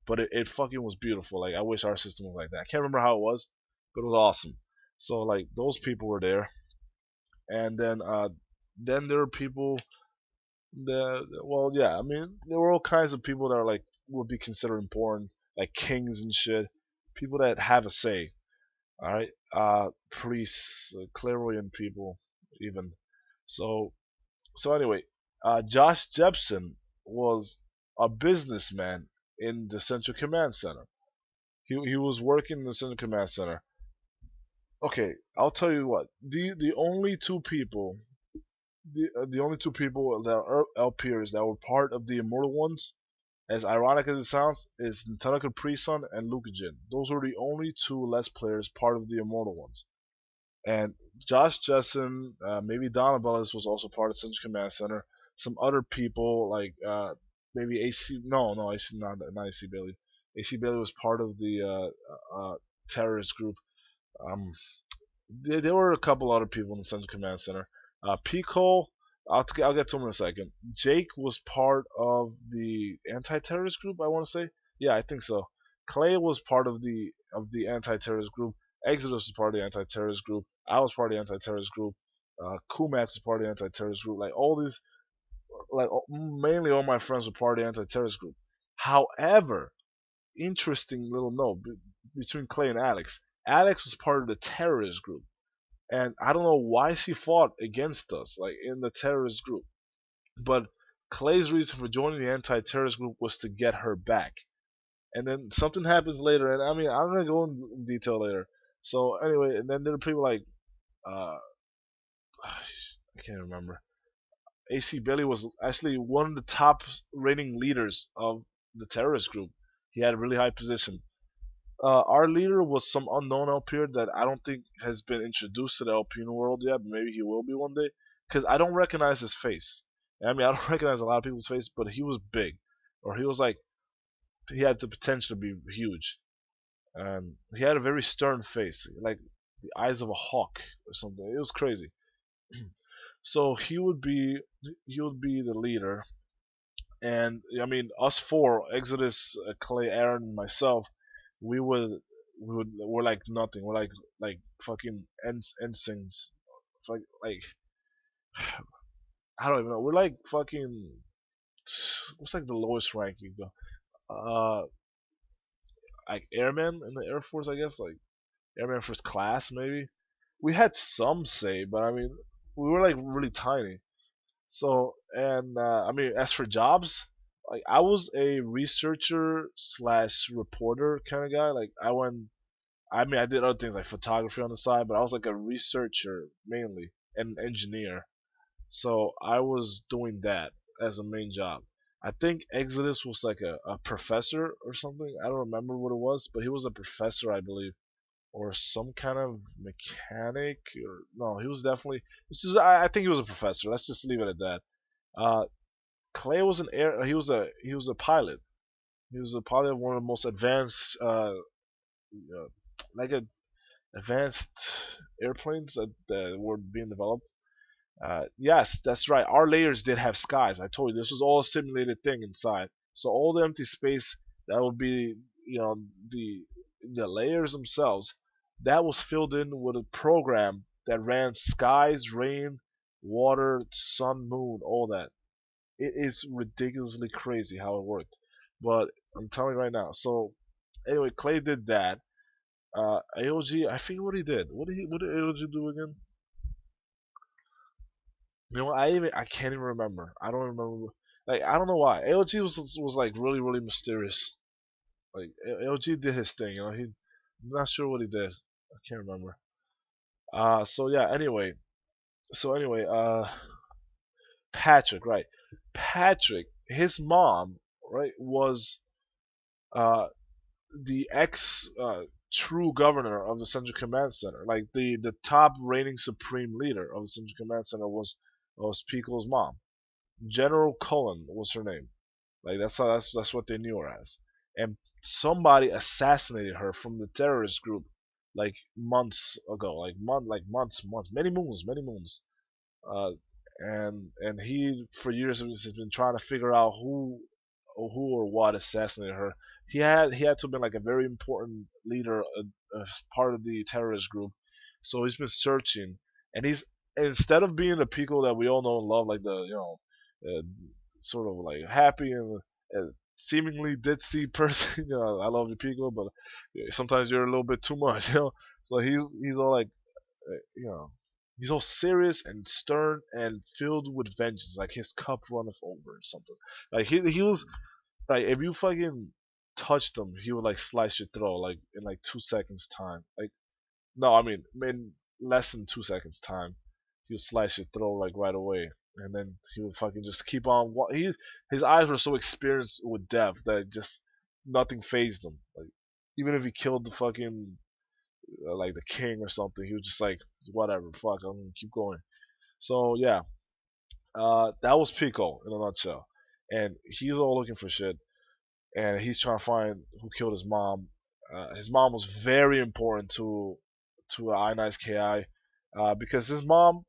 but it fucking was beautiful. Like I wish our system was like that. I can't remember how it was, but it was awesome. So like those people were there, and then there were people that well yeah I mean there were all kinds of people that are like would be considered important, like kings and shit, people that have a say. All right, priests, clairvoyant people, even. So so anyway, Josh Jepson was a businessman in the Central Command Center. He was working in the Central Command Center. Okay, I'll tell you what. The only two people, the only two people that are LPers that were part of the Immortal Ones, as ironic as it sounds, is Tanaka Prison and Lucajin. Those were the only two less players part of the Immortal Ones. And Josh Jessen, maybe Donna Bellis was also part of Central Command Center. Some other people like maybe AC. No, AC not AC Bailey. AC Bailey was part of the terrorist group. Um, there were a couple other people in the Central Command Center. Pico, I'll get to him in a second. Jake was part of the anti-terrorist group. I want to say, yeah, I think so. Clay was part of the anti-terrorist group. Exodus was part of the anti-terrorist group. I was part of the anti-terrorist group. Kumax was part of the anti-terrorist group. Like all these, like mainly all my friends were part of the anti-terrorist group. However, interesting little note between Clay and Alex. Alex was part of the terrorist group, and I don't know why she fought against us, like in the terrorist group. But Clay's reason for joining the anti-terrorist group was to get her back. And then something happens later, and I mean I'm gonna go in detail later. So anyway, and then there are people like I can't remember. AC Bailey was actually one of the top rating leaders of the terrorist group. He had a really high position. Our leader was some unknown LPer that I don't think has been introduced to the LP world yet. But maybe he will be one day. Because I don't recognize his face. I mean, I don't recognize a lot of people's face, but he was big, or he was like he had the potential to be huge, and he had a very stern face, like the eyes of a hawk or something. It was crazy. So he would be the leader, and I mean us four, Exodus, Clay, Aaron, and myself, we're like nothing. We're like fucking ensigns. Like I don't even know. We're like fucking what's like the lowest rank you go? Like airman in the Air Force, I guess, like airman first class maybe. We had some say, but I mean, we were like really tiny. So, and I mean, as for jobs, like I was a researcher slash reporter kind of guy. Like I went, I mean, I did other things like photography on the side, but I was like a researcher mainly and engineer. So I was doing that as a main job. I think Exodus was like a professor or something. I don't remember what it was, but he was a professor, I believe, or some kind of mechanic. Or no, he was definitely. I think he was a professor. Let's just leave it at that. Uh, Clay was an air. He was a pilot. He was a pilot of one of the most advanced, like a advanced airplanes that were being developed. Yes, that's right. Our layers did have skies. I told you this was all a simulated thing inside. So all the empty space that would be, you know, the the layers themselves, that was filled in with a program that ran skies, rain, water, sun, moon, all that. It is ridiculously crazy how it worked. But I'm telling you right now. So anyway, Clay did that. AOG, I forget what he did. What did AOG do again? You know, I can't even remember. I don't remember. Like I don't know why. AOG was like really really mysterious. Like AOG did his thing. I'm not sure what he did. I can't remember. So yeah. Anyway. Patrick, right? Patrick, his mom, right, was uh the ex true governor of the Central Command Center. Like the top reigning supreme leader of the Central Command Center was Pico's mom. General Cullen was her name. Like that's what they knew her as. And somebody assassinated her from the terrorist group like months ago, like months, many moons. Uh, and he for years has been trying to figure out who or what assassinated her. He had to have been like a very important leader, part of the terrorist group. So he's been searching, and he's instead of being the Pico that we all know and love, like the sort of like happy and seemingly ditzy person. I love you, Pico, but sometimes you're a little bit too much. So he's all like you know, he's all serious and stern and filled with vengeance. Like his cup runneth over or something. Like he was like if you fucking touched him, he would like slice your throat like in like 2 seconds time. Like no, I mean in less than 2 seconds time, he would slice your throat like right away. And then he would fucking just keep on. His eyes were so experienced with death that just nothing phased him. Like even if he killed the fucking like the king or something. He was just like, whatever, fuck, I'm gonna keep going. So yeah, that was Pico in a nutshell, and he's all looking for shit, and he's trying to find who killed his mom. His mom was very important to Ionized Ki, because his mom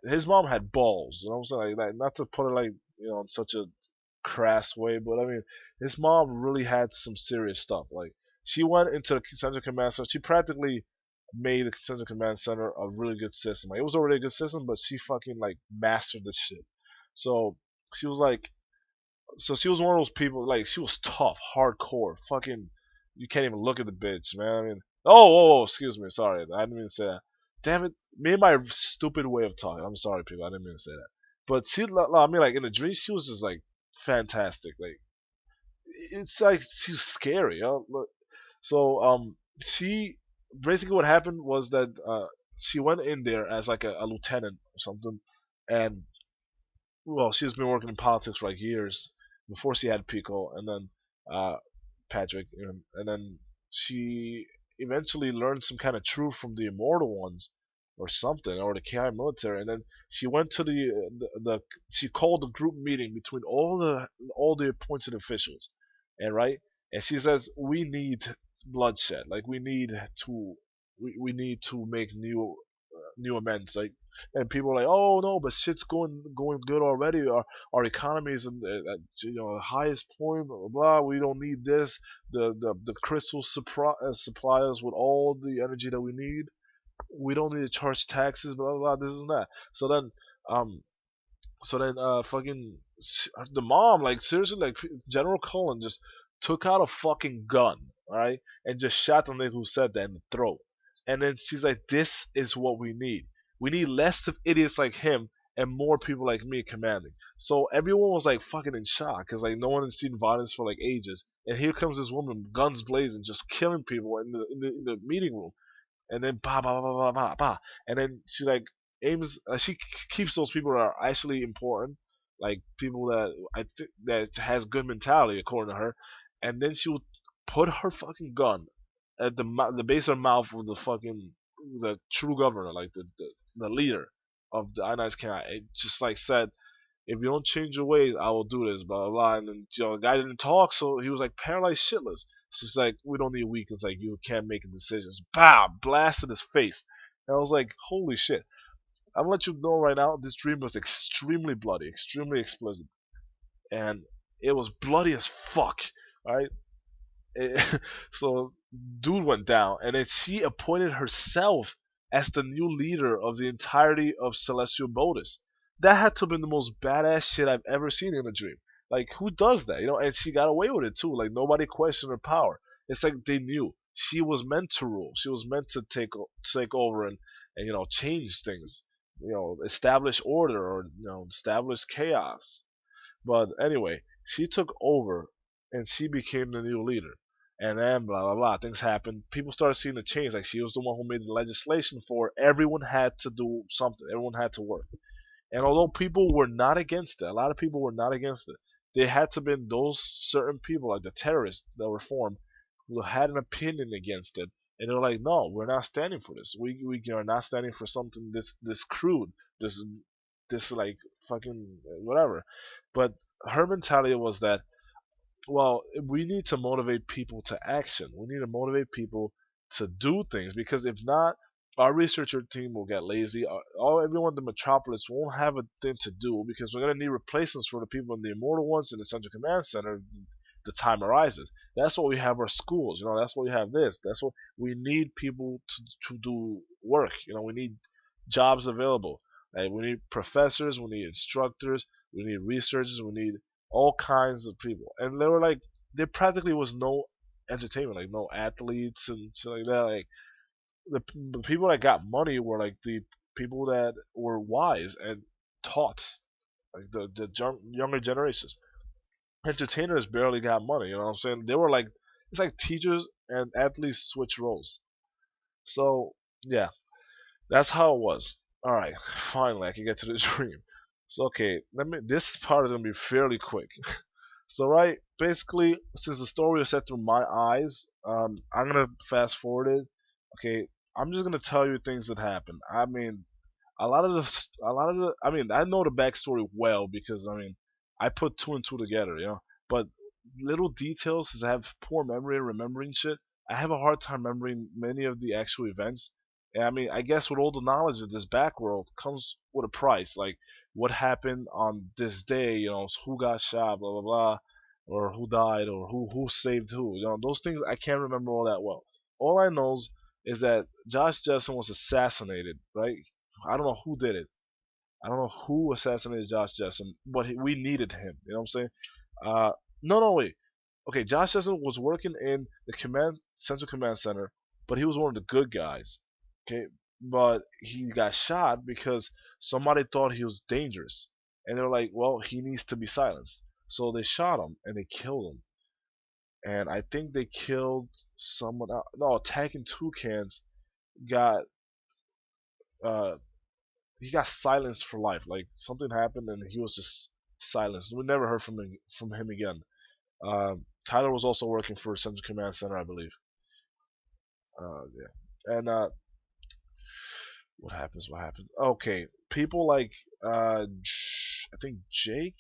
his mom had balls. You know what I'm saying? Like not to put it like in such a crass way, but I mean, his mom really had some serious stuff. Like she went into the Central Command Center. She practically made the Central Command Center a really good system. Like, it was already a good system, but she fucking like mastered the shit. So she was like, so she was one of those people. Like she was tough, hardcore, fucking. You can't even look at the bitch, man. I mean, excuse me, sorry, I didn't mean to say that. Damn it, me and my stupid way of talking. I'm sorry, people. I didn't mean to say that. But she, I mean, like in the dream, she was just like fantastic. Like it's like she's scary. So she basically what happened was that she went in there as like a lieutenant or something, and well, she's been working in politics for like years before she had Pico, and then uh, Patrick, and then she eventually learned some kind of truth from the Immortal Ones or something, or the KI military, and then she went to the she called the group meeting between all the appointed officials, and right, and she says we need bloodshed, like to we need to make new amends, like, and people are like, oh no, but shit's going good already. Our economy is at the highest point. Blah, blah blah. We don't need this. The crystals supply us with all the energy that we need. We don't need to charge taxes. Blah blah blah. This and that. So then, um, fucking the mom, like seriously, like General Cullen just took out a fucking gun, alright, and just shot the nigga who said that in the throat. And then she's like, "This is what we need. We need less of idiots like him and more people like me commanding." So everyone was like fucking in shock because like no one had seen violence for like ages. And here comes this woman, guns blazing, just killing people in the meeting room, and then ba ba ba ba ba ba, and then she like aims. She keeps those people that are actually important, like people that I think that has good mentality according to her, and then she would put her fucking gun at the base of her mouth of the true governor, like the leader of the Ionized Canine. It just like said, if you don't change your ways, I will do this, blah blah blah. And then the guy didn't talk, so he was like paralyzed shitless. So it's like, we don't need weakens, like you can't make decisions. Pow! Blasted his face. And I was like, holy shit. I'm gonna let you know right now, this dream was extremely bloody, extremely explicit. And it was bloody as fuck. Alright? So dude went down, and then she appointed herself as the new leader of the entirety of Celestial Bodis. That had to have been the most badass shit I've ever seen in a dream. Like, who does that? And she got away with it too. Like, nobody questioned her power. It's like they knew she was meant to rule. She was meant to take over and change things. Establish order, or establish chaos. But anyway, she took over and she became the new leader. And then blah blah blah, things happened. People started seeing the change. Like, she was the one who made the legislation for everyone had to do something. Everyone had to work. And although people were not against it, a lot of people were not against it. They had to been those certain people, like the terrorists that were formed, who had an opinion against it, and they're like, no, we're not standing for this. We are not standing for something this crude, this like fucking whatever. But her mentality was that, well, we need to motivate people to action. We need to motivate people to do things, because if not, our researcher team will get lazy. Everyone in the metropolis won't have a thing to do, because we're gonna need replacements for the people in the Immortal Ones in the Central Command Center. The time arises. That's why we have our schools. That's why we have this. That's what we need, people to do work. We need jobs available. Like, we need professors. We need instructors. We need researchers. We need all kinds of people. And they were like, there practically was no entertainment, like no athletes and shit like that. Like, the people that got money were like the people that were wise and taught, like the younger generations. Entertainers barely got money. You know what I'm saying? They were like, it's like teachers and athletes switch roles. So yeah, that's how it was. All right, finally I can get to the dream. So okay, This part is gonna be fairly quick. So right, basically, since the story is set through my eyes, I'm gonna fast forward it. Okay, I'm just gonna tell you things that happened. I mean, I mean, I know the backstory well, because I mean, I put two and two together. But little details, since I have poor memory and remembering shit, I have a hard time remembering many of the actual events. And I mean, I guess with all the knowledge of this back world comes with a price, like what happened on this day, who got shot, blah blah blah, or who died, or who saved who. Those things I can't remember all that well. All I know is that Josh Jetson was assassinated, right? I don't know who did it. I don't know who assassinated Josh Jetson, but we needed him. You know what I'm saying? Uh, no, no, wait. Okay, Josh Jetson was working in the Central Command Center, but he was one of the good guys. Okay, but he got shot because somebody thought he was dangerous, and they're like, "Well, he needs to be silenced." So they shot him and they killed him. And I think they killed someone else. No, attacking toucans got uh, he got silenced for life. Like something happened and he was just silenced. We never heard from him again. Tyler was also working for Central Command Center, I believe. Yeah. And what happens? What happens? Okay, people like I think Jake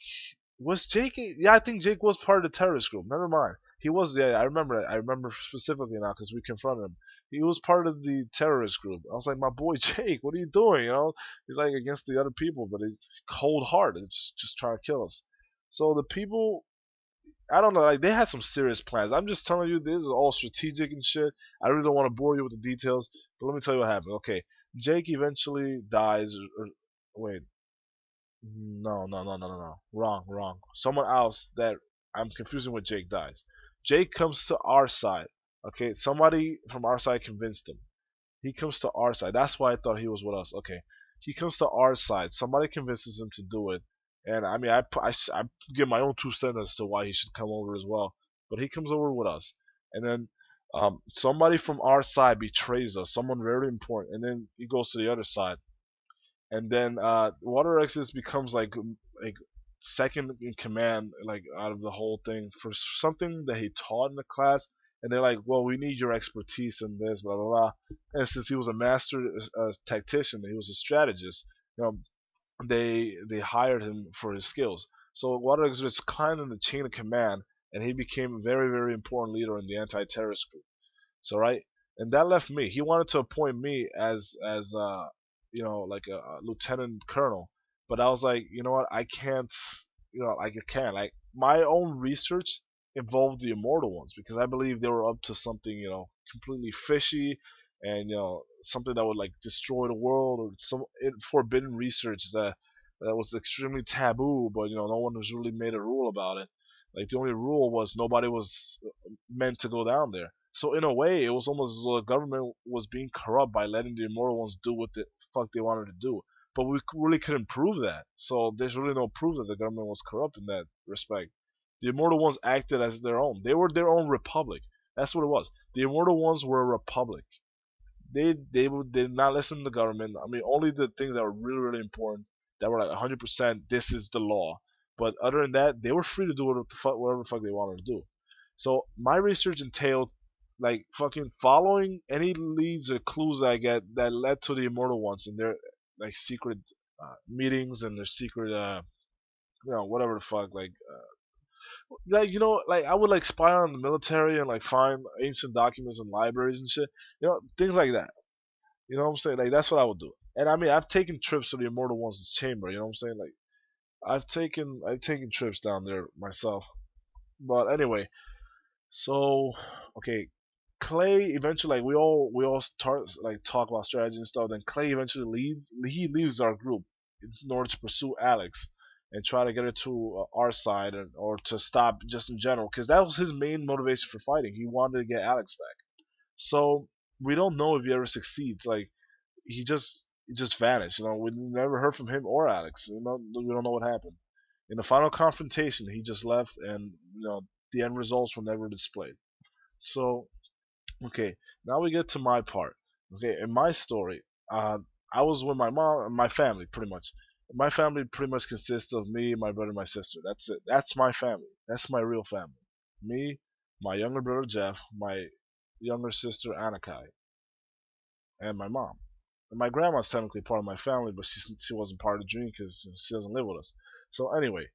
was Jake. Yeah, I think Jake was part of the terrorist group. Never mind. He was. Yeah, I remember. I remember specifically now because we confronted him. He was part of the terrorist group. I was like, my boy Jake, what are you doing? You know, he's like against the other people, but he's cold hearted, just trying to kill us. So the people, I don't know, like they had some serious plans. I'm just telling you, this is all strategic and shit. I really don't want to bore you with the details, but let me tell you what happened. Okay, Jake eventually dies. Wait, no. Wrong, wrong. Someone else that I'm confusing with Jake dies. Jake comes to our side. Okay, somebody from our side convinced him. He comes to our side. That's why I thought he was with us. Okay, he comes to our side. Somebody convinces him to do it, and I mean, I give my own 2 cents as to why he should come over as well. But he comes over with us, and then somebody from our side betrays us. Someone very important, and then he goes to the other side, and then Water Exodus becomes like second in command like out of the whole thing for something that he taught in the class, and they're like, well, we need your expertise in this, blah blah blah. And since he was a master tactician, he was a strategist. You know, they hired him for his skills. So Water Exodus climbed in the chain of command, and he became a very important leader in the anti-terrorist group. So right, and that left me. He wanted to appoint me as you know like a lieutenant colonel, but I was like, you know what, I can't. You know, like I can't. Like my own research involved the immortal ones because I believe they were up to something completely fishy, and something that would like destroy the world or some forbidden research that was extremely taboo, but no one has really made a rule about it. Like the only rule was nobody was meant to go down there. So in a way, it was almost as though the government was being corrupt by letting the immortal ones do what the fuck they wanted to do. But we really couldn't prove that. So there's really no proof that the government was corrupt in that respect. The immortal ones acted as their own. They were their own republic. That's what it was. The immortal ones were a republic. They did not listen to the government. I mean, only the things that were really important that were like 100% this is the law. But other than that, they were free to do whatever the fuck they wanted to do. So my research entailed like fucking following any leads or clues I get that led to the immortal ones and their like secret meetings and their secret whatever the fuck like I would like spy on the military and like find ancient documents in libraries and shit, things like that. You know what I'm saying? Like that's what I would do. And I mean, I've taken trips to the Immortal One's chamber. You know what I'm saying? Like I've taken trips down there myself. But anyway, so okay, Clay eventually like we all start like talk about strategy and stuff. Then Clay eventually leaves our group in order to pursue Alex and try to get her to our side or to stop just in general because that was his main motivation for fighting. He wanted to get Alex back. So we don't know if he ever succeeds. Like he just vanished. We never heard from him or Alex. We don't know what happened. In the final confrontation, he just left, and the end results were never displayed. So okay, now we get to my part. Okay, in my story, I was with my mom and my family pretty much. My family pretty much consists of me, my brother, and my sister. That's it. That's my family. That's my real family. Me, my younger brother Jeff, my younger sister Anakai, and my mom. And my grandma's technically part of my family, but she wasn't part of the dream because she doesn't live with us. So anyway,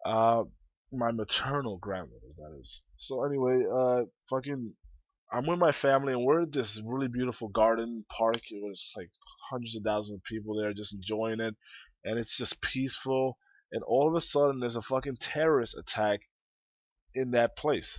uh, my maternal grandmother that is. So anyway, fucking, I'm with my family and we're at this really beautiful garden park. It was like hundreds of thousands of people there just enjoying it, and it's just peaceful. And all of a sudden, there's a fucking terrorist attack in that place,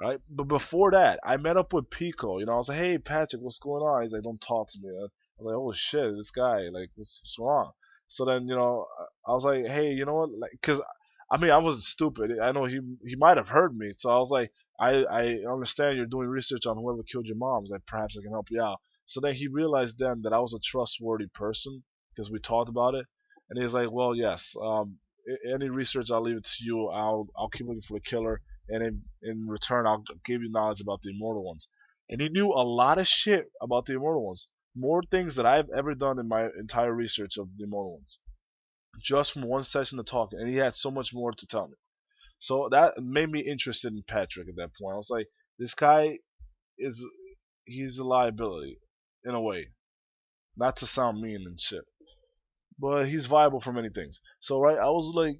right? But before that, I met up with Pico. I was like, "Hey, Patrick, what's going on?" He's like, "Don't talk to me." I'm like, "Oh shit, this guy, like, what's wrong?" So then, I was like, "Hey, you know what?" Like, cause I mean, I wasn't stupid. I know he might have heard me. So I was like, "I understand you're doing research on whoever killed your mom. Like, perhaps I can help you out." So then he realized then that I was a trustworthy person because we talked about it, and he was like, "Well, yes. Any research, I'll leave it to you. I'll keep looking for the killer." And in return, I'll give you knowledge about the immortal ones. And he knew a lot of shit about the immortal ones. more things that I've ever done in my entire research of the immortal ones, just from one session of talking, and he had so much more to tell me. So that made me interested in Patrick at that point. I was like, this guy is he's a liability in a way, not to sound mean and shit, but he's viable for many things. So right, I was like,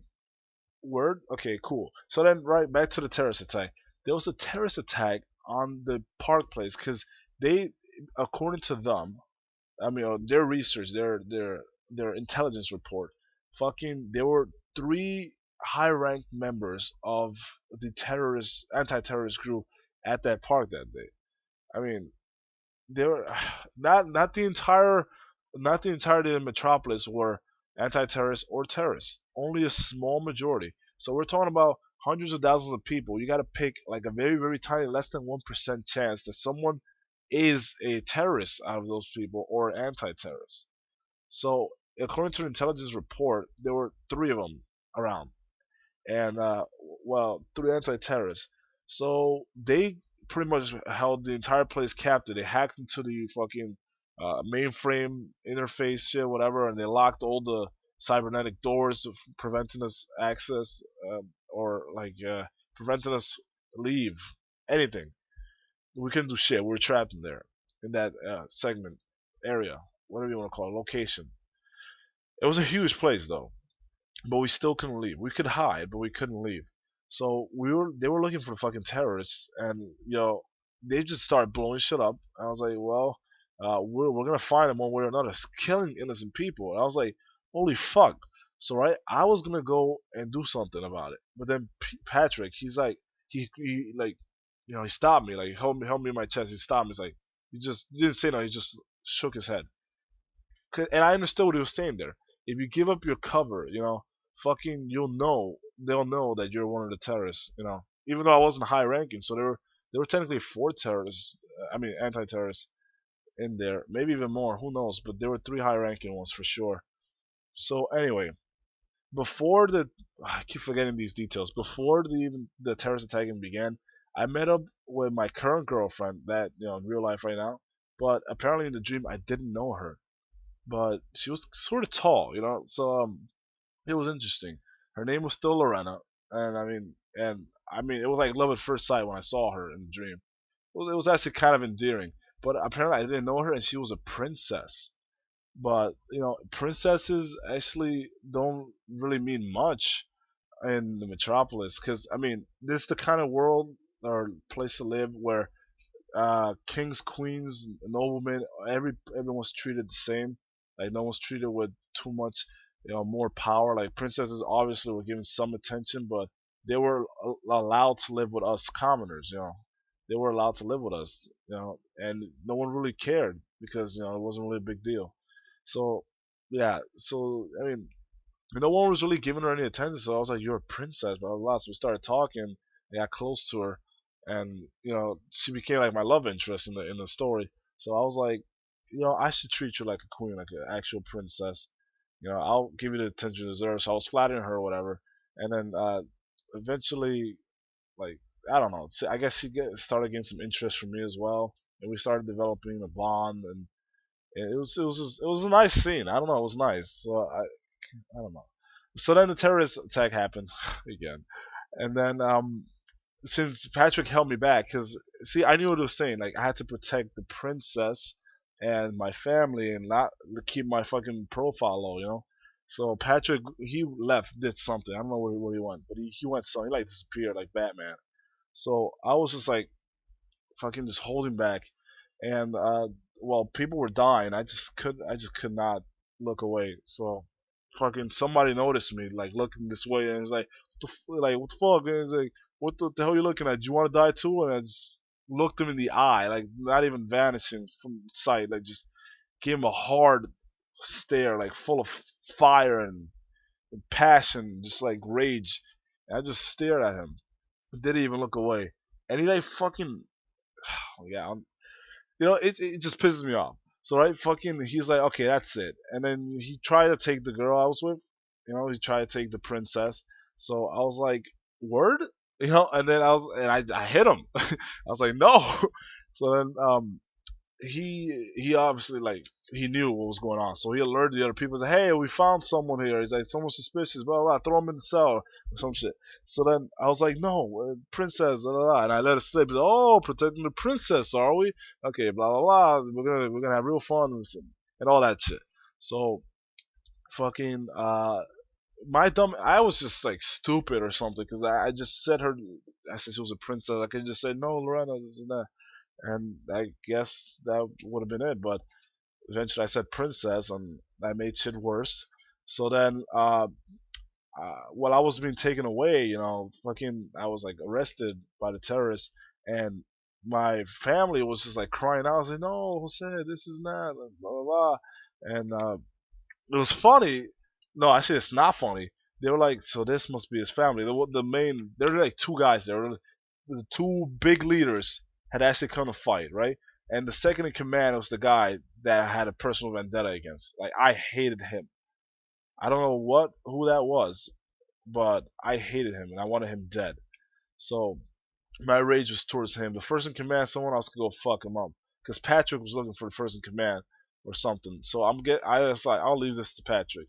word, okay, cool. So then right back to the terrorist attack. There was a terrorist attack on the park place because they, according to them, I mean, their research, their intelligence report, fucking, there were three high-ranked members of the terrorist, anti-terrorist group at that park that day. I mean, they were not the entire, not the entirety of Metropolis were anti-terrorists or terrorists. Only a small majority. So we're talking about hundreds of thousands of people. You got to pick like a very very tiny, less than 1% chance that someone is a terrorist out of those people or anti-terrorist. So according to the intelligence report, there were three of them around and well, three anti-terrorists. So they pretty much held the entire place captive. They hacked into the fucking mainframe interface shit, whatever, and they locked all the cybernetic doors, preventing us access or like preventing us leave anything. We couldn't do shit. We were trapped in there in that segment area, whatever you want to call it, location. It was a huge place though, but we still couldn't leave. We could hide, but we couldn't leave. So they were looking for the fucking terrorists, and they just started blowing shit up. I was like, well, we're gonna find them one way or another, killing innocent people. And I was like, holy fuck. So right, I was gonna go and do something about it, but then Patrick, he's like, he like, he stopped me, like held me in my chest. He stopped me. He's like, he didn't say no. He just shook his head. And I understood what he was saying there. If you give up your cover, fucking, they'll know that you're one of the terrorists. Even though I wasn't high ranking, so there were technically four terrorists. I mean, anti-terrorists in there, maybe even more. Who knows? But there were three high ranking ones for sure. So anyway, before the I keep forgetting these details. Before the terrorist attack even began, I met up with my current girlfriend that in real life right now. But apparently in the dream, I didn't know her, but she was sort of tall, So it was interesting. Her name was still Lorena, and I mean, it was like love at first sight when I saw her in the dream. It was actually kind of endearing. But apparently, I didn't know her, and she was a princess. But princesses actually don't really mean much in the metropolis, because I mean, this is the kind of world or place to live where kings, queens, noblemen, everyone's treated the same. Like no one's treated with too much, more power. Like princesses obviously were given some attention, but they were allowed to live with us commoners. They were allowed to live with us. And no one really cared because it wasn't really a big deal. So yeah, so I mean, no one was really giving her any attention. So I was like, "You're a princess," blah blah blah. So we started talking. I got close to her, and she became like my love interest in the story. So I was like, I should treat you like a queen, like an actual princess. I'll give you the attention you deserve. So I was flattering her or whatever, and then eventually, like I don't know, I guess started getting some interest from me as well, and we started developing a bond, and it was a nice scene. I don't know, it was nice. So I don't know. So then the terrorist attack happened again, and then since Patrick held me back, because see, I knew what he was saying. Like I had to protect the princess and my family, and not keep my fucking profile low. So Patrick, he left, did something. I don't know where he went, but he went somewhere. He like disappeared like Batman. So I was just like fucking just holding back, and well, people were dying. I just could not look away. So fucking somebody noticed me like looking this way, and it's like what the fuck? And it's like what the hell are you looking at? Do you want to die too? And I just looked him in the eye, like not even vanishing from sight, like just gave him a hard stare, like full of fire and passion, just like rage. And I just stared at him, didn't even look away, and he like fucking yeah, it just pisses me off. So right, fucking, he's like, okay, that's it. And then he tried to take the girl I was with. He tried to take the princess. So I was like, word, and then I hit him. I was like, no. So then he obviously like he knew what was going on, so he alerted the other people. He's like, "Hey, we found someone here." He's like, "Someone suspicious." Blah blah. Blah, throw him in the cell or some shit. So then I was like, "No, princess." Blah, blah, blah, and I let it slip. He's like, "Oh, protecting the princess, are we? Okay, blah blah blah. We're gonna have real fun and all that shit." So fucking my dumb I was just like stupid or something because I just said her. I said she was a princess. I could just say no, Lorena, this and that, and I guess that would have been it. But eventually I said princess, and that made shit worse. So then, while I was being taken away, fucking, I was like arrested by the terrorists, and my family was just like crying out. I was like, "No, Jose, this is not blah blah blah," and it was funny. No, actually, it's not funny. They were like, "So this must be his family." The main, there were like two guys there. The two big leaders had actually come to fight, right? And the second in command was the guy that I had a personal vendetta against. Like I hated him. I don't know who that was, but I hated him and I wanted him dead. So my rage was towards him. The first in command, someone else could go fuck him up, because Patrick was looking for the first in command or something. So I was like, I'll leave this to Patrick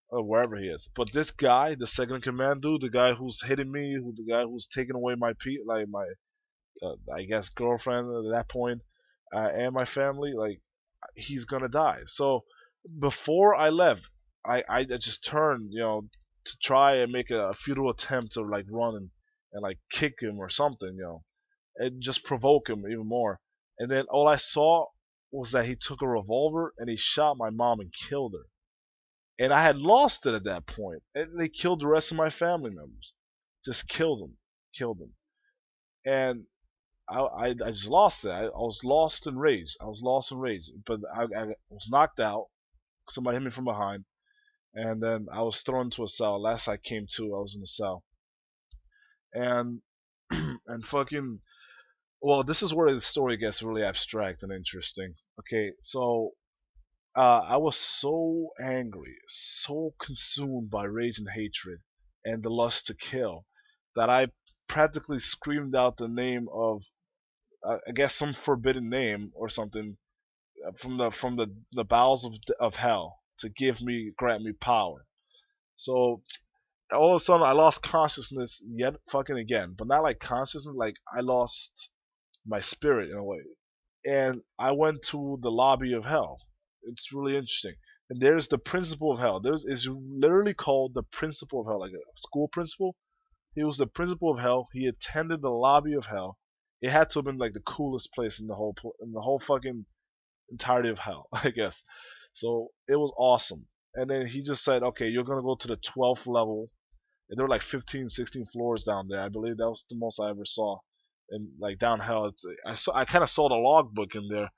or wherever he is. But this guy, the second in command dude, the guy who's hitting me, the guy who's taking away like my I guess girlfriend at that point, and my family, like he's gonna die. So before I left, I just turned, to try and make a futile attempt to like run and like kick him or something, and just provoke him even more. And then all I saw was that he took a revolver and he shot my mom and killed her. And I had lost it at that point. And they killed the rest of my family members. Just killed them. And I just lost it. I was lost in rage. I was lost in rage. But I was knocked out. Somebody hit me from behind, and then I was thrown into a cell. Last I came to, I was in a cell, and and fucking. Well, this is where the story gets really abstract and interesting. Okay, so I was so angry, so consumed by rage and hatred, and the lust to kill, that I practically screamed out the name of, I guess, some forbidden name or something, from the bowels of hell to grant me power. So all of a sudden I lost consciousness yet fucking again, but not like consciousness, like I lost my spirit in a way. And I went to the lobby of hell. It's really interesting. And there's the principal of hell. There's is literally called the principal of hell, like a school principal. He was the principal of hell. He attended the lobby of hell. It had to have been like the coolest place in the whole fucking entirety of hell, I guess. So it was awesome. And then he just said, "Okay, you're gonna go to the 12th level." And there were like 15, 16 floors down there. I believe that was the most I ever saw. And like down hell, I kind of saw the logbook in there,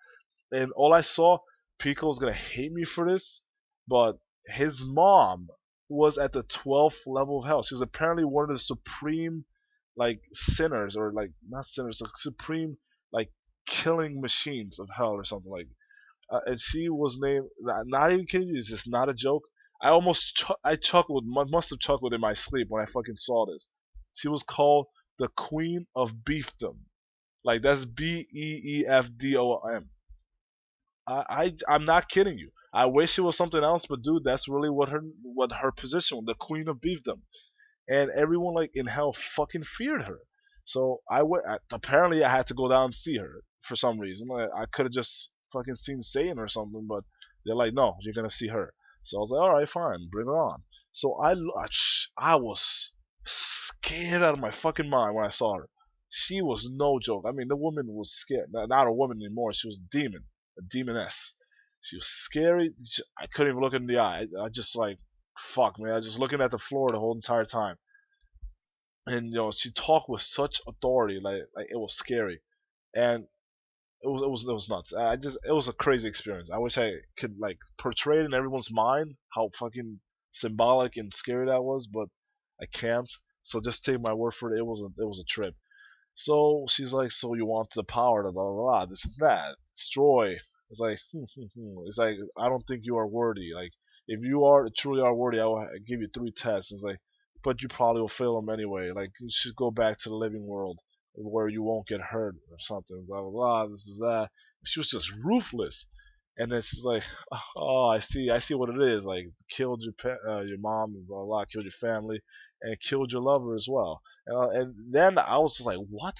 and all I saw, Pico's gonna hate me for this, but his mom was at the 12th level of hell. She was apparently one of the supreme, like sinners, or like not sinners, like supreme, like killing machines of hell or something like. And she was named. Not even kidding you. It's just not a joke. I chuckled. Must have chuckled in my sleep when I fucking saw this. She was called the Queen of Beefdom. Like that's Beefdom. I'm not kidding you. I wish it was something else, but dude, that's really what her position was, the Queen of Beefdom, and everyone like in hell fucking feared her. So apparently I had to go down and see her for some reason. I could have just fucking seen Satan or something, but they're like, no, you're gonna see her. So I was like, all right, fine, bring her on. So I was scared out of my fucking mind when I saw her. She was no joke. I mean, the woman was scared. Not a woman anymore. She was a demon, a demoness. She was scary. I couldn't even look in the eye. I just like, fuck, man. I was just looking at the floor the whole entire time, and she talked with such authority, like it was scary, and it was nuts. It was a crazy experience. I wish I could like portray it in everyone's mind how fucking symbolic and scary that was, but I can't. So just take my word for it. It was a trip. So she's like, so you want the power to blah blah blah. This is that. Destroy. It's like, it's like I don't think you are worthy. Like if you are truly are worthy, I will give you three tests. It's like, but you probably will fail them anyway. Like you should go back to the living world where you won't get hurt or something. Blah blah blah. This is that. She was just ruthless. And then she's like, "Oh, I see what it is. Like, killed your mom, and blah, blah, killed your family, and killed your lover as well." And then I was just like, "What?"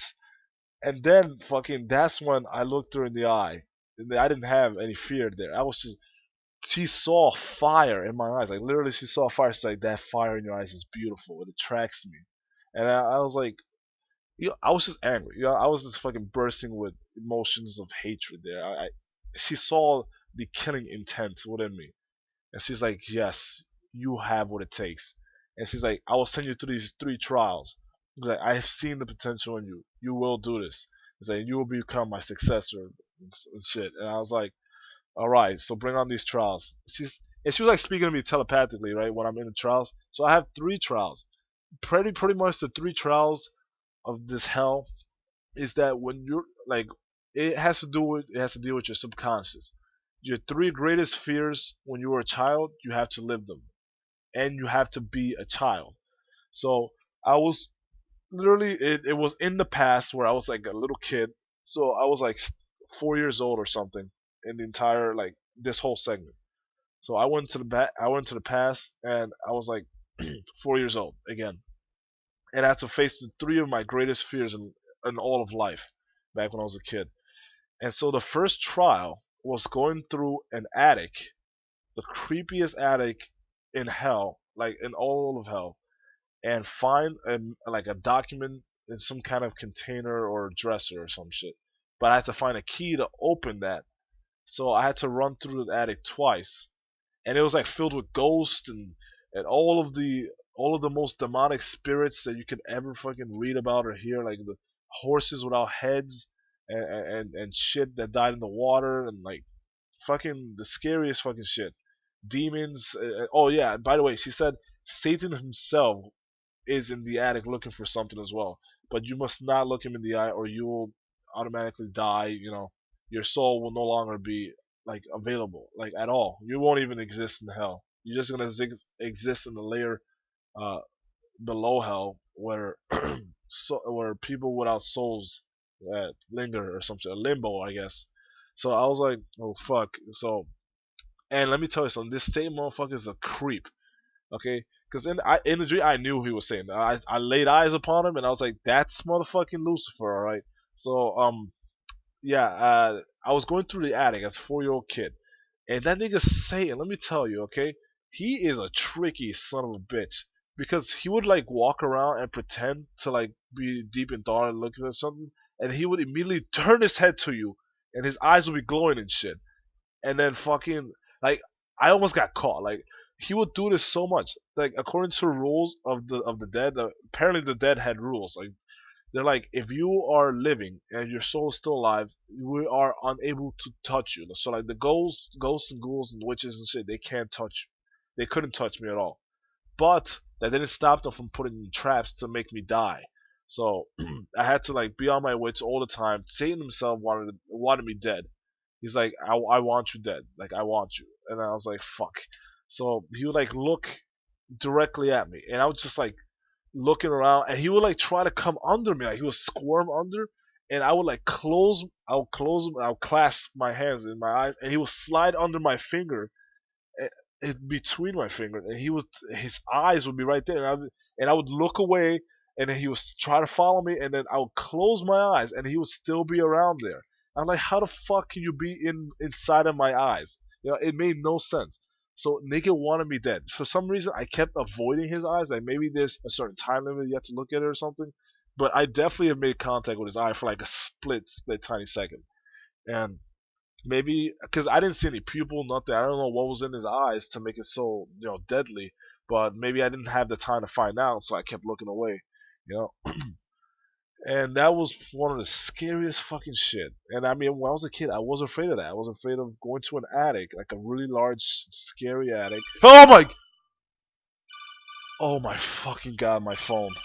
And then fucking, that's when I looked her in the eye. And I didn't have any fear there. I was just, she saw fire in my eyes. Like, literally, she saw fire. She's like, "That fire in your eyes is beautiful. It attracts me." And I was like, I was just angry. I was just fucking bursting with emotions of hatred there. She saw the killing intent within me, and she's like, "Yes, you have what it takes." And she's like, "I will send you through these three trials. She's like, I have seen the potential in you. You will do this." She's like, "You will become my successor and shit." And I was like, "All right, so bring on these trials." She was like speaking to me telepathically, right, when I'm in the trials. So I have three trials. Pretty much the three trials of this hell is that when you're like, it has to deal with your subconscious. Your three greatest fears when you were a child, you have to live them, and you have to be a child. So I was literally, it was in the past where I was like a little kid. So I was like 4 years old or something in the entire, like, this whole segment. So I went to the past, and I was like 4 years old again, and I had to face the three of my greatest fears in all of life back when I was a kid. And so the first trial was going through an attic, the creepiest attic in hell, like in all of hell, and find like a document in some kind of container or dresser or some shit. But I had to find a key to open that. So I had to run through the attic twice, and it was like filled with ghosts and all of the most demonic spirits that you could ever fucking read about or hear, like the horses without heads and shit that died in the water, and like fucking the scariest fucking shit. Demons. Oh yeah, by the way, she said Satan himself is in the attic looking for something as well. But you must not look him in the eye, or you will automatically die. Your soul will no longer be like available, like at all. You won't even exist in hell. You're just gonna exist in the layer uh, below hell, where where people without souls linger or something, a limbo, I guess. So I was like, oh fuck. So, and let me tell you something. This same motherfucker is a creep. Okay, because in the dream I knew he was saying that. I laid eyes upon him, and I was like, that's motherfucking Lucifer, all right. So yeah, I was going through the attic as a 4-year-old kid, and that nigga Satan, let me tell you, okay, he is a tricky son of a bitch, because he would like walk around and pretend to like be deep in thought and looking at something, and he would immediately turn his head to you, and his eyes would be glowing and shit, and then fucking, like, I almost got caught. Like, he would do this so much. Like, according to rules of the dead, apparently the dead had rules. Like, they're like, if you are living and your soul is still alive, we are unable to touch you. So like the ghosts and ghouls and witches and shit, they can't touch you. They couldn't touch me at all. But that didn't stop them from putting in traps to make me die. So I had to like be on my wits all the time. Satan himself wanted me dead. He's like, I want you dead. Like, I want you. And I was like, fuck. So he would like look directly at me, and I was just like looking around, and he would like try to come under me. Like, he would squirm under, and I would close, I would clasp my hands in my eyes, and he would slide under my finger, between my fingers, and his eyes would be right there, and I would look away, and then he would try to follow me, and then I would close my eyes, and he would still be around there. I'm like, how the fuck can you be inside of my eyes? It made no sense. So nigga wanted me dead. For some reason, I kept avoiding his eyes. Like, maybe there's a certain time limit you have to look at it or something. But I definitely have made contact with his eye for like a split tiny second. And maybe because I didn't see any pupil, nothing. I don't know what was in his eyes to make it so deadly. But maybe I didn't have the time to find out, so I kept looking away. You know, and that was one of the scariest fucking shit. And I mean, when I was a kid, I was afraid of that. I was afraid of going to an attic, like a really large, scary attic. Oh my fucking god, my phone!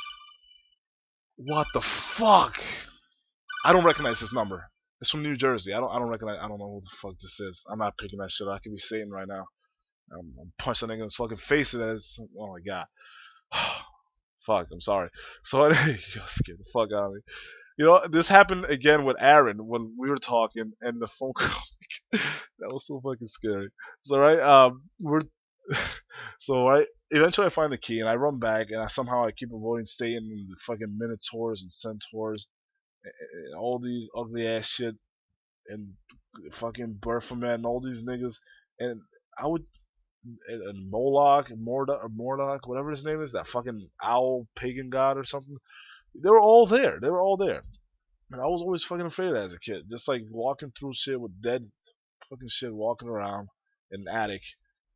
What the fuck? I don't recognize this number. It's from New Jersey. I don't recognize. I don't know who the fuck this is. I'm not picking that shit up. I could be Satan right now. I'm punching that nigga in his fucking face. Oh my god. Fuck. I'm sorry. So you scared the fuck out of me. This happened again with Aaron when we were talking, and the phone call. That was so fucking scary. So right, we're so right. Eventually, I find the key, and I run back, and somehow I keep avoiding staying in the fucking Minotaurs and Centaurs, and all these ugly ass shit, and fucking Baphomet and all these niggas, and I would and Moloch, Mordok, whatever his name is, that fucking owl pagan god or something. They were all there. They were all there. And I was always fucking afraid of that as a kid. Just like walking through shit with dead fucking shit walking around in an attic.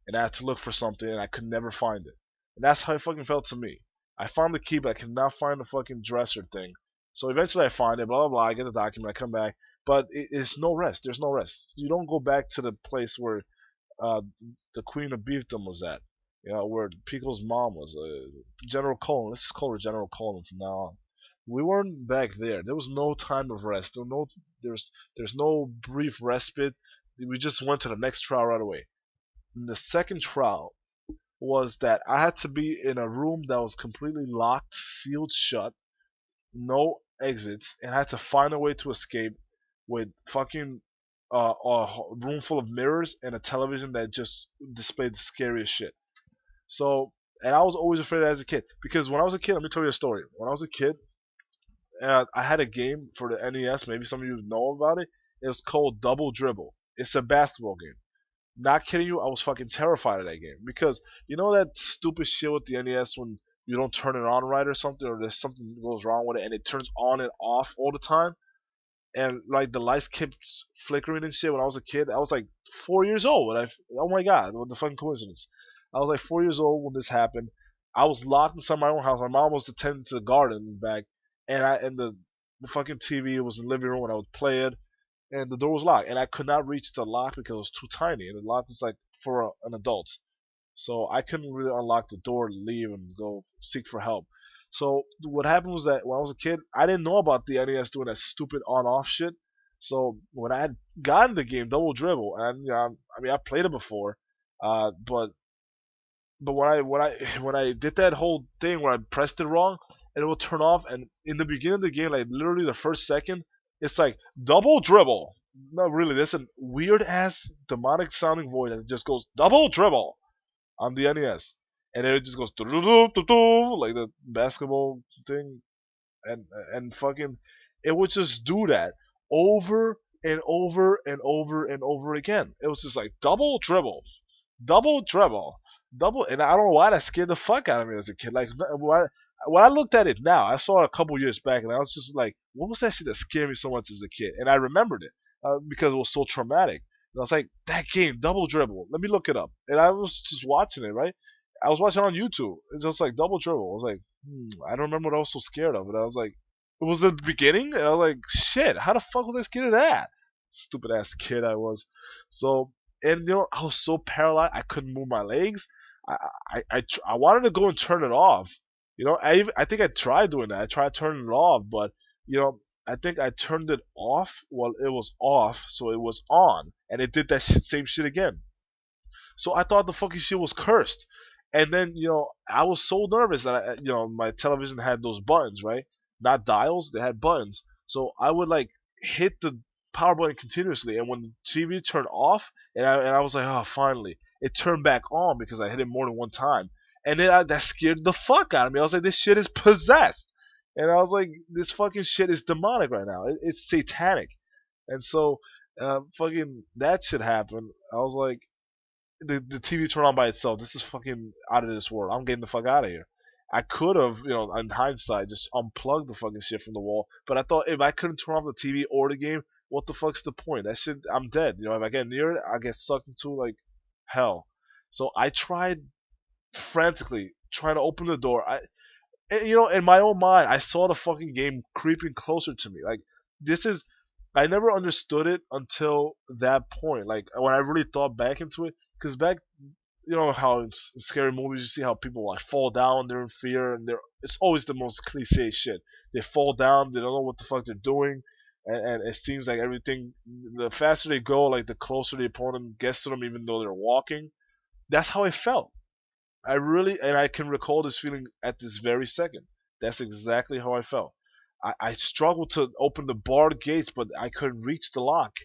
And I had to look for something and I could never find it. And that's how it fucking felt to me. I found the key, but I could not find the fucking dresser thing. So eventually I find it, blah, blah, blah. I get the document, I come back. But it's no rest. There's no rest. You don't go back to the place where uh, the Queen of Beefdom was at. Where Pico's mom was. General Cullen. Let's just call her General Cullen from now on. We weren't back there. There was no time of rest. There's no brief respite. We just went to the next trial right away. And the second trial was that I had to be in a room that was completely locked, sealed shut, no exits, and I had to find a way to escape with fucking a room full of mirrors and a television that just displayed the scariest shit. So, and I was always afraid as a kid because when I was a kid, let me tell you a story. When I was a kid, I had a game for the NES. Maybe some of you know about it. It was called Double Dribble. It's a basketball game. Not kidding you, I was fucking terrified of that game because you know that stupid shit with the NES when you don't turn it on right or something, or there's something that goes wrong with it and it turns on and off all the time, and like the lights kept flickering and shit. When I was a kid, I was like 4 years old. Oh my god, what the fucking coincidence! I was like 4 years old when this happened. I was locked inside my own house. My mom was attending to the garden back, and the fucking TV was in the living room and I would play it, and the door was locked, and I could not reach the lock because it was too tiny, and the lock was like for an adult. So I couldn't really unlock the door to leave and go seek for help. So what happened was that when I was a kid, I didn't know about the NES doing that stupid on-off shit. So when I had gotten the game Double Dribble, and I mean I played it before, but when I when I did that whole thing where I pressed it wrong and it will turn off, and in the beginning of the game, like literally the first second, it's like double dribble. No, really, there's a weird ass demonic sounding voice that just goes double dribble on the NES, and then it just goes "Do-do-do-do-do," like the basketball thing, and and fucking it would just do that over and over and over and over again. It was just like double dribble, double, and I don't know why that scared the fuck out of me as a kid. Like when I looked at it now, I saw it a couple years back, and I was just like, what was that shit that scared me so much as a kid? And I remembered it because it was so traumatic. And I was like, that game, double dribble. Let me look it up. And I was just watching it, right? I was watching on YouTube. It's just like double dribble. I was like, I don't remember what I was so scared of. And I was like, it was the beginning, and I was like, shit, how the fuck was I scared of that? Stupid ass kid I was. So, and I was so paralyzed, I couldn't move my legs. I wanted to go and turn it off. I think I tried doing that. I tried turning it off, but I think I turned it off while it was off, so it was on, and it did that same shit again. So I thought the fucking shit was cursed. And then, I was so nervous that my television had those buttons, right? Not dials, they had buttons. So I would like hit the power button continuously, and when the TV turned off, and I was like, oh, finally, it turned back on because I hit it more than one time, and then that scared the fuck out of me. I was like, this shit is possessed, and I was like, this fucking shit is demonic right now. It's satanic, and so fucking that shit happened. I was like, the TV turned on by itself. This is fucking out of this world. I'm getting the fuck out of here. I could have, in hindsight, just unplugged the fucking shit from the wall. But I thought if I couldn't turn off the TV or the game, what the fuck's the point? That shit, I'm dead. If I get near it, I get sucked into like hell. So I tried frantically trying to open the door. In my own mind, I saw the fucking game creeping closer to me. Like this is, I never understood it until that point. Like when I really thought back into it, because back, how in scary movies you see how people like fall down, they're in fear, and it's always the most cliche shit. They fall down, they don't know what the fuck they're doing, and it seems like everything. The faster they go, like the closer the opponent gets to them, even though they're walking. That's how I felt. I really, and I can recall this feeling at this very second. That's exactly how I felt. I struggled to open the barred gates, but I couldn't reach the lock.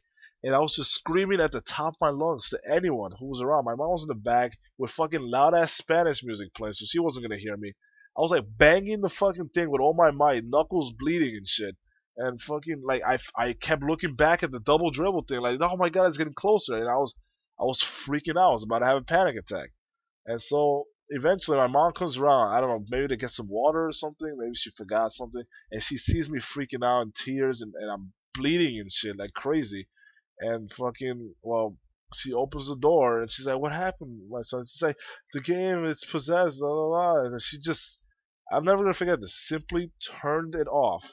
And I was just screaming at the top of my lungs to anyone who was around. My mom was in the back with fucking loud ass Spanish music playing, so she wasn't gonna hear me. I was like banging the fucking thing with all my might, knuckles bleeding and shit. And fucking like I kept looking back at the double dribble thing, like oh my god, it's getting closer. And I was freaking out. I was about to have a panic attack. And so eventually my mom comes around. I don't know, maybe to get some water or something. Maybe she forgot something. And she sees me freaking out in tears and I'm bleeding and shit like crazy. And fucking, well, she opens the door and she's like, "What happened, my son?" She's like, "The game, it's possessed, blah, blah, blah." And she just, I'm never gonna forget this, simply turned it off.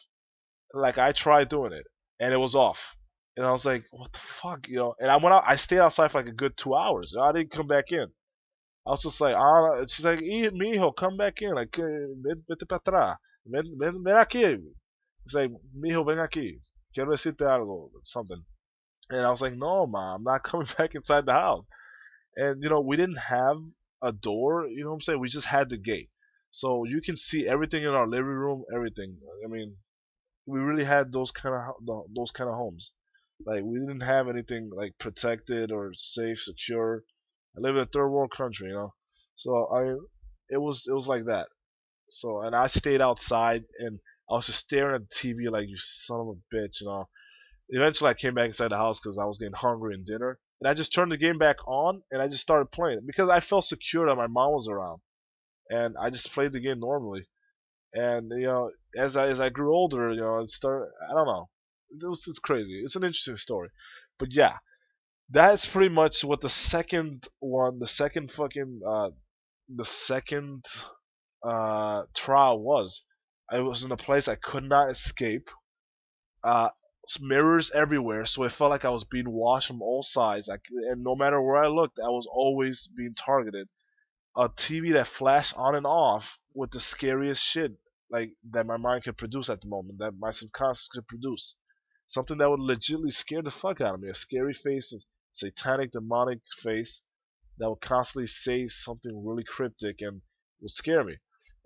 Like I tried doing it and it was off. And I was like, what the fuck, And I went out, I stayed outside for like a good 2 hours. I didn't come back in. I was just like, ah, she's like, mi hijo, come back in, like, vete para atrás, ven aquí. It's like, mi hijo, ven aquí, quiero decirte algo, something. And I was like, no, ma, I'm not coming back inside the house. And we didn't have a door, you know what I'm saying? We just had the gate, so you can see everything in our living room, everything. I mean, we really had those kind of homes. Like we didn't have anything like protected or safe, secure. I live in a third world country. So it was like that. So and I stayed outside and I was just staring at the TV like you son of a bitch. Eventually I came back inside the house because I was getting hungry and dinner, and I just turned the game back on and I just started playing it because I felt secure that my mom was around, and I just played the game normally. And as I grew older, it started. I don't know. It's crazy. It's an interesting story, but yeah, that's pretty much what the second one, the second trial was. I was in a place I could not escape. Uh, Mirrors everywhere, so it felt like I was being watched from all sides. And no matter where I looked, I was always being targeted. A TV that flashed on and off with the scariest shit like that my mind could produce at the moment, that my subconscious could produce. Something that would legitimately scare the fuck out of me. A scary face, a satanic, demonic face that would constantly say something really cryptic and would scare me.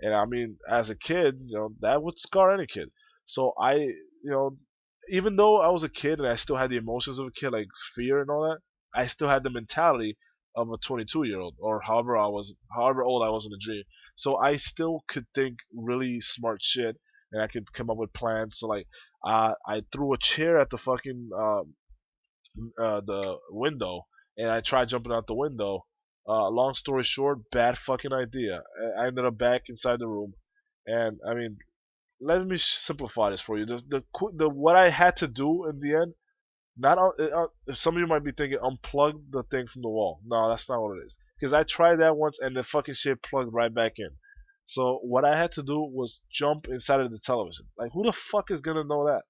And I mean, as a kid, that would scar any kid. So even though I was a kid and I still had the emotions of a kid, like fear and all that, I still had the mentality of a 22-year-old or however old I was in the dream. So I still could think really smart shit and I could come up with plans. So like, I threw a chair at the fucking the window, and I tried jumping out the window. Long story short, bad fucking idea. I ended up back inside the room, and I mean, let me simplify this for you. The what I had to do in the end, not some of you might be thinking unplug the thing from the wall. No, that's not what it is. Because I tried that once, and the fucking shit plugged right back in. So what I had to do was jump inside of the television. Like, who the fuck is gonna know that?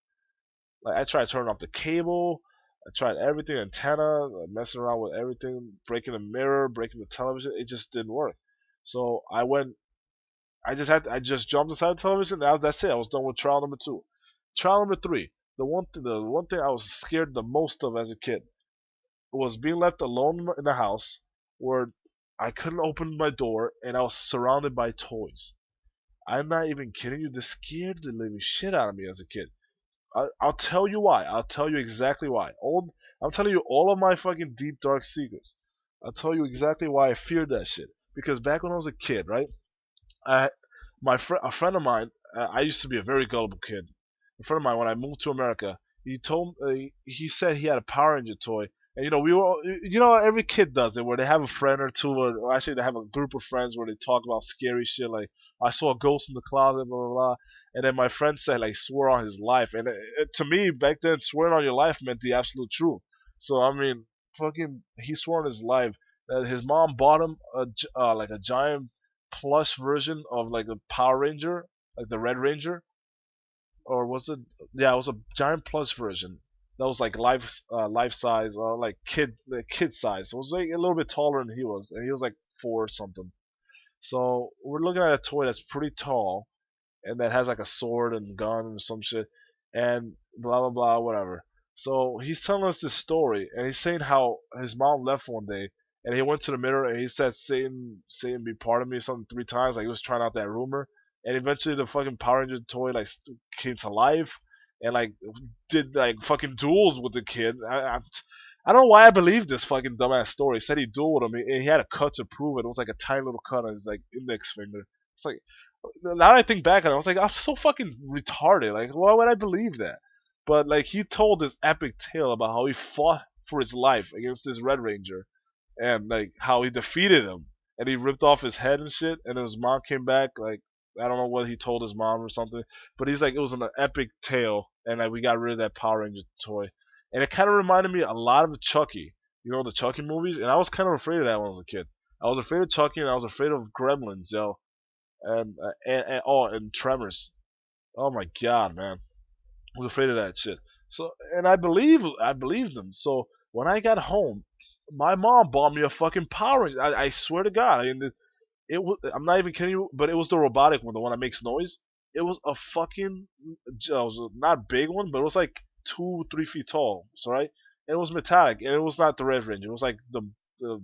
Like I tried turning off the cable, I tried everything, antenna, messing around with everything, breaking the mirror, breaking the television. It just didn't work. So I went. I just jumped inside the television. That's it. I was done with trial number two. Trial number three. The one thing I was scared the most of as a kid was being left alone in the house where I couldn't open my door and I was surrounded by toys. I'm not even kidding you. This scared the living shit out of me as a kid. I'll tell you why. I'll tell you exactly why. I'm telling you all of my fucking deep dark secrets. I'll tell you exactly why I feared that shit. Because back when I was a kid, right? I, a friend of mine. I used to be a very gullible kid. A friend of mine, when I moved to America, he said he had a Power Ranger toy, and we were, every kid does it, where they have a friend or two, or actually they have a group of friends where they talk about scary shit, like I saw a ghost in the closet, blah blah blah. And then my friend said like swore on his life, and to me back then swearing on your life meant the absolute truth. So I mean, fucking, he swore on his life that his mom bought him like a giant plush version of like a Power Ranger, like the Red Ranger, or was it? Yeah, it was a giant plush version that was like life size, like kid size. It was like a little bit taller than he was, and he was like four or something. So we're looking at a toy that's pretty tall and that has like a sword and gun and some shit, and blah blah blah, whatever. So he's telling us this story, and he's saying how his mom left one day, and he went to the mirror and he said, "Satan, Satan, be part of me," something three times, like he was trying out that rumor. and eventually the fucking Power Ranger toy like came to life and like did like fucking duels with the kid. I don't know why I believe this fucking dumbass story. He said he dueled him and he had a cut to prove it. It was like a tiny little cut on his like index finger. It's like now that I think back on it, I was like, I'm so fucking retarded. Like, why would I believe that? But like, he told this epic tale about how he fought for his life against this Red Ranger, and like how he defeated him, and he ripped off his head and shit, and then his mom came back. Like, I don't know what he told his mom or something, but he's like, it was an epic tale, and like we got rid of that Power Ranger toy, and it kind of reminded me a lot of Chucky. You know the Chucky movies, and I was kind of afraid of that when I was a kid. I was afraid of Chucky, and I was afraid of Gremlins, yo, and Tremors. Oh my god, man, I was afraid of that shit. So, and I believed them. So when I got home, my mom bought me a fucking Power Ranger. I swear to God, it was. I'm not even kidding you, but it was the robotic one, the one that makes noise. It was a fucking. It was a not big one, but it was like 2, 3 feet tall. So right, and it was metallic, and it was not the Red Ranger. It was like the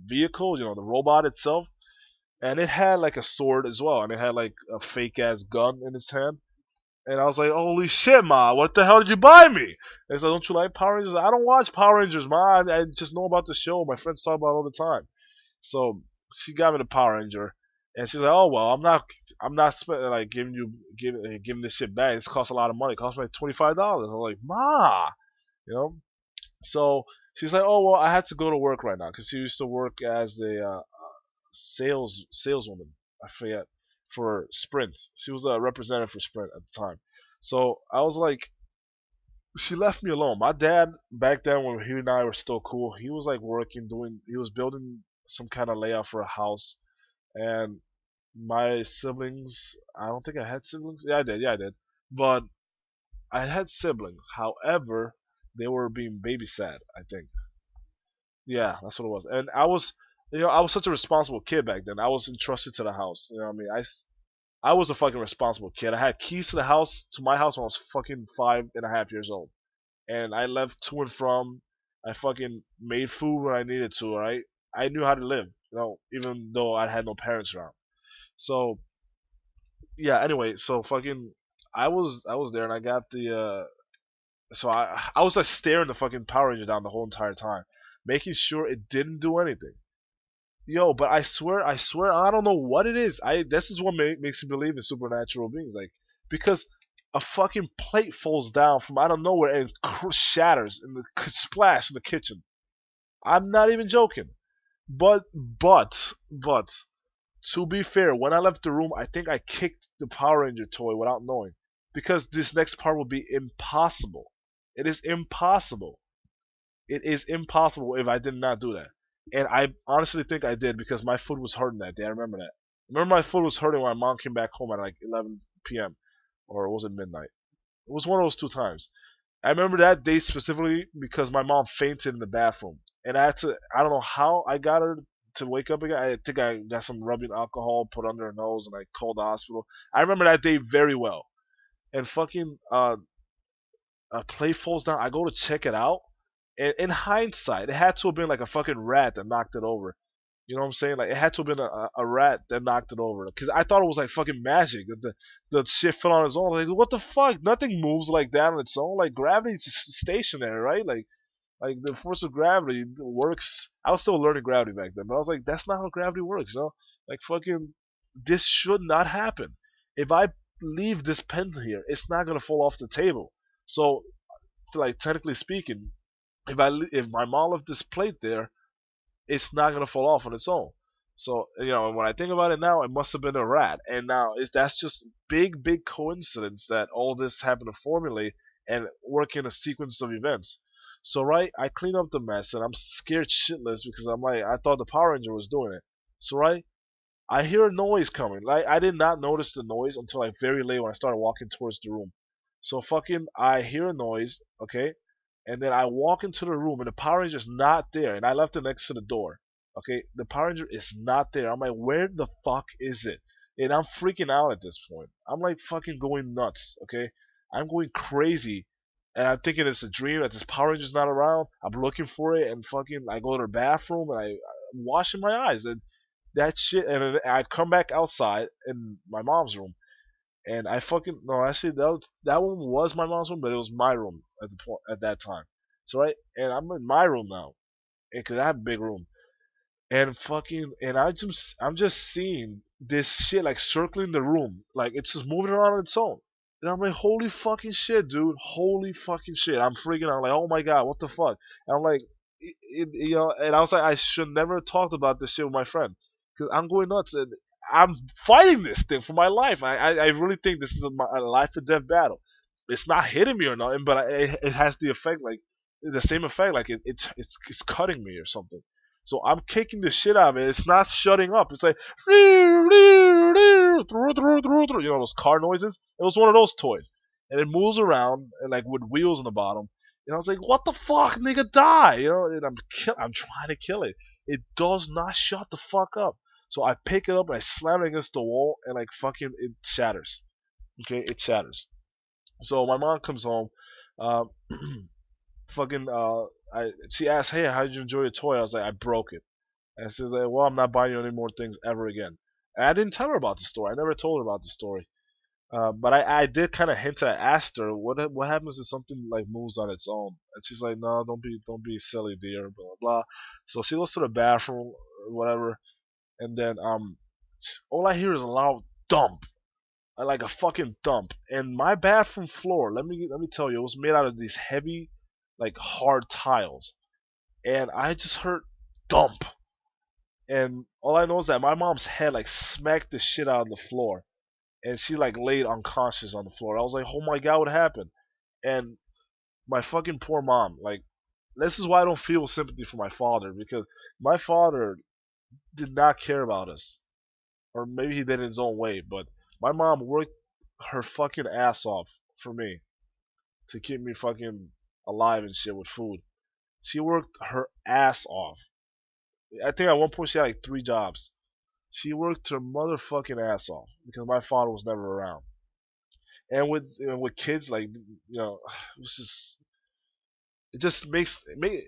vehicle, the robot itself, and it had like a sword as well, and it had like a fake ass gun in its hand. And I was like, "Holy shit, ma! What the hell did you buy me?" And it's like, "Don't you like Power Rangers?" I don't watch Power Rangers, ma. I just know about the show. My friends talk about it all the time. So she got me the Power Ranger, and she's like, "Oh well, I'm not spending like giving this shit back. This costs a lot of money. It costs me like $25." I'm like, "Ma, you know." So she's like, "Oh well, I had to go to work right now because she used to work as a saleswoman. I forget for Sprint. She was a representative for Sprint at the time. So I was like, she left me alone. My dad back then when he and I were still cool, he was like working, he was building some kind of layout for a house, and my siblings. I don't think I had siblings. Yeah, I did. Yeah, I did. But I had siblings. However, they were being babysat. I think. Yeah, that's what it was. And I was such a responsible kid back then. I was entrusted to the house. You know what I mean? I was a fucking responsible kid. I had keys to the house, to my house when I was fucking 5.5 years old. And I left to and from. I fucking made food when I needed to, right? I knew how to live, even though I had no parents around. So, yeah, anyway, so fucking, I was there and I got so I was like staring the fucking Power Ranger down the whole entire time, making sure it didn't do anything. Yo, but I swear, I don't know what it is. This is what makes me believe in supernatural beings, like because a fucking plate falls down from out of nowhere and shatters and splash in the kitchen. I'm not even joking. But to be fair, when I left the room, I think I kicked the Power Ranger toy without knowing, because this next part will be impossible. It is impossible. It is impossible if I did not do that. And I honestly think I did because my foot was hurting that day. I remember that. I remember my foot was hurting when my mom came back home at like 11 p.m. or was it midnight? It was one of those two times. I remember that day specifically because my mom fainted in the bathroom, and I don't know how I got her to wake up again. I think I got some rubbing alcohol put under her nose, and I called the hospital. I remember that day very well. And fucking a plate falls down. I go to check it out. And in hindsight, it had to have been like a fucking rat that knocked it over. You know what I'm saying? Like it had to have been a rat that knocked it over. Because I thought it was like fucking magic. That the shit fell on its own. Like what the fuck? Nothing moves like that on its own. Like gravity is just stationary, right? Like the force of gravity works. I was still learning gravity back then, but I was like, that's not how gravity works. Like fucking, this should not happen. If I leave this pen here, it's not gonna fall off the table. So, like technically speaking, if my mom left this plate there, it's not gonna fall off on its own. So when I think about it now, it must have been a rat. And now that's just big coincidence that all this happened to formulate and work in a sequence of events. So right, I clean up the mess and I'm scared shitless because I'm like I thought the Power Ranger was doing it. So right, I hear a noise coming. Like I did not notice the noise until like very late when I started walking towards the room. So fucking I hear a noise, okay? And then I walk into the room and the Power Ranger's not there. And I left it next to the door. Okay? The Power Ranger is not there. I'm like, where the fuck is it? And I'm freaking out at this point. I'm like fucking going nuts, okay? I'm going crazy. And I'm thinking it's a dream that this Power Ranger's not around. I'm looking for it and fucking I go to the bathroom and I'm washing my eyes and that shit, and then I come back outside in my mom's room, And I fucking no, actually that one was my mom's room, but it was my room at the point at that time. So right, and I'm in my room now, because I have a big room, and fucking, and I'm just seeing this shit like circling the room, like it's just moving around on its own. And I'm like, holy fucking shit, dude, holy fucking shit. I'm freaking out, like, oh my god, what the fuck? And I'm like, and I was like, I should never have talked about this shit with my friend, because I'm going nuts, and I'm fighting this thing for my life. I really think this is a life or death battle. It's not hitting me or nothing, but it has the effect, like the same effect, like it's cutting me or something. So I'm kicking the shit out of it. It's not shutting up. It's like those car noises. It was one of those toys, and it moves around and like with wheels on the bottom. And I was like, "What the fuck, nigga, die!" And I'm trying to kill it. It does not shut the fuck up. So I pick it up and I slam it against the wall, and like fucking it shatters. Okay, it shatters. So my mom comes home. Uh, fucking she asked, "Hey, how did you enjoy your toy?" I was like, "I broke it." And she's like, "Well, I'm not buying you any more things ever again." And I didn't tell her about the story. I never told her about the story. But I did kind of hint. I asked her, "What happens if something like moves on its own?" And she's like, "No, don't be silly, dear." Blah blah blah. So she goes to the bathroom or whatever, and then all I hear is a loud thump, like a fucking thump. And my bathroom floor, let me tell you, it was made out of these heavy, like hard tiles, and I just heard thump. And all I know is that my mom's head like smacked the shit out of the floor, and she like laid unconscious on the floor. I was like, oh my god, what happened? And my fucking poor mom, like, this is why I don't feel sympathy for my father, because my father did not care about us, or maybe he did in his own way, but my mom worked her fucking ass off for me to keep me fucking alive and shit with food. She worked her ass off. I think at one point she had like 3 jobs. She worked her motherfucking ass off because my father was never around. And with kids, like, it's just it just it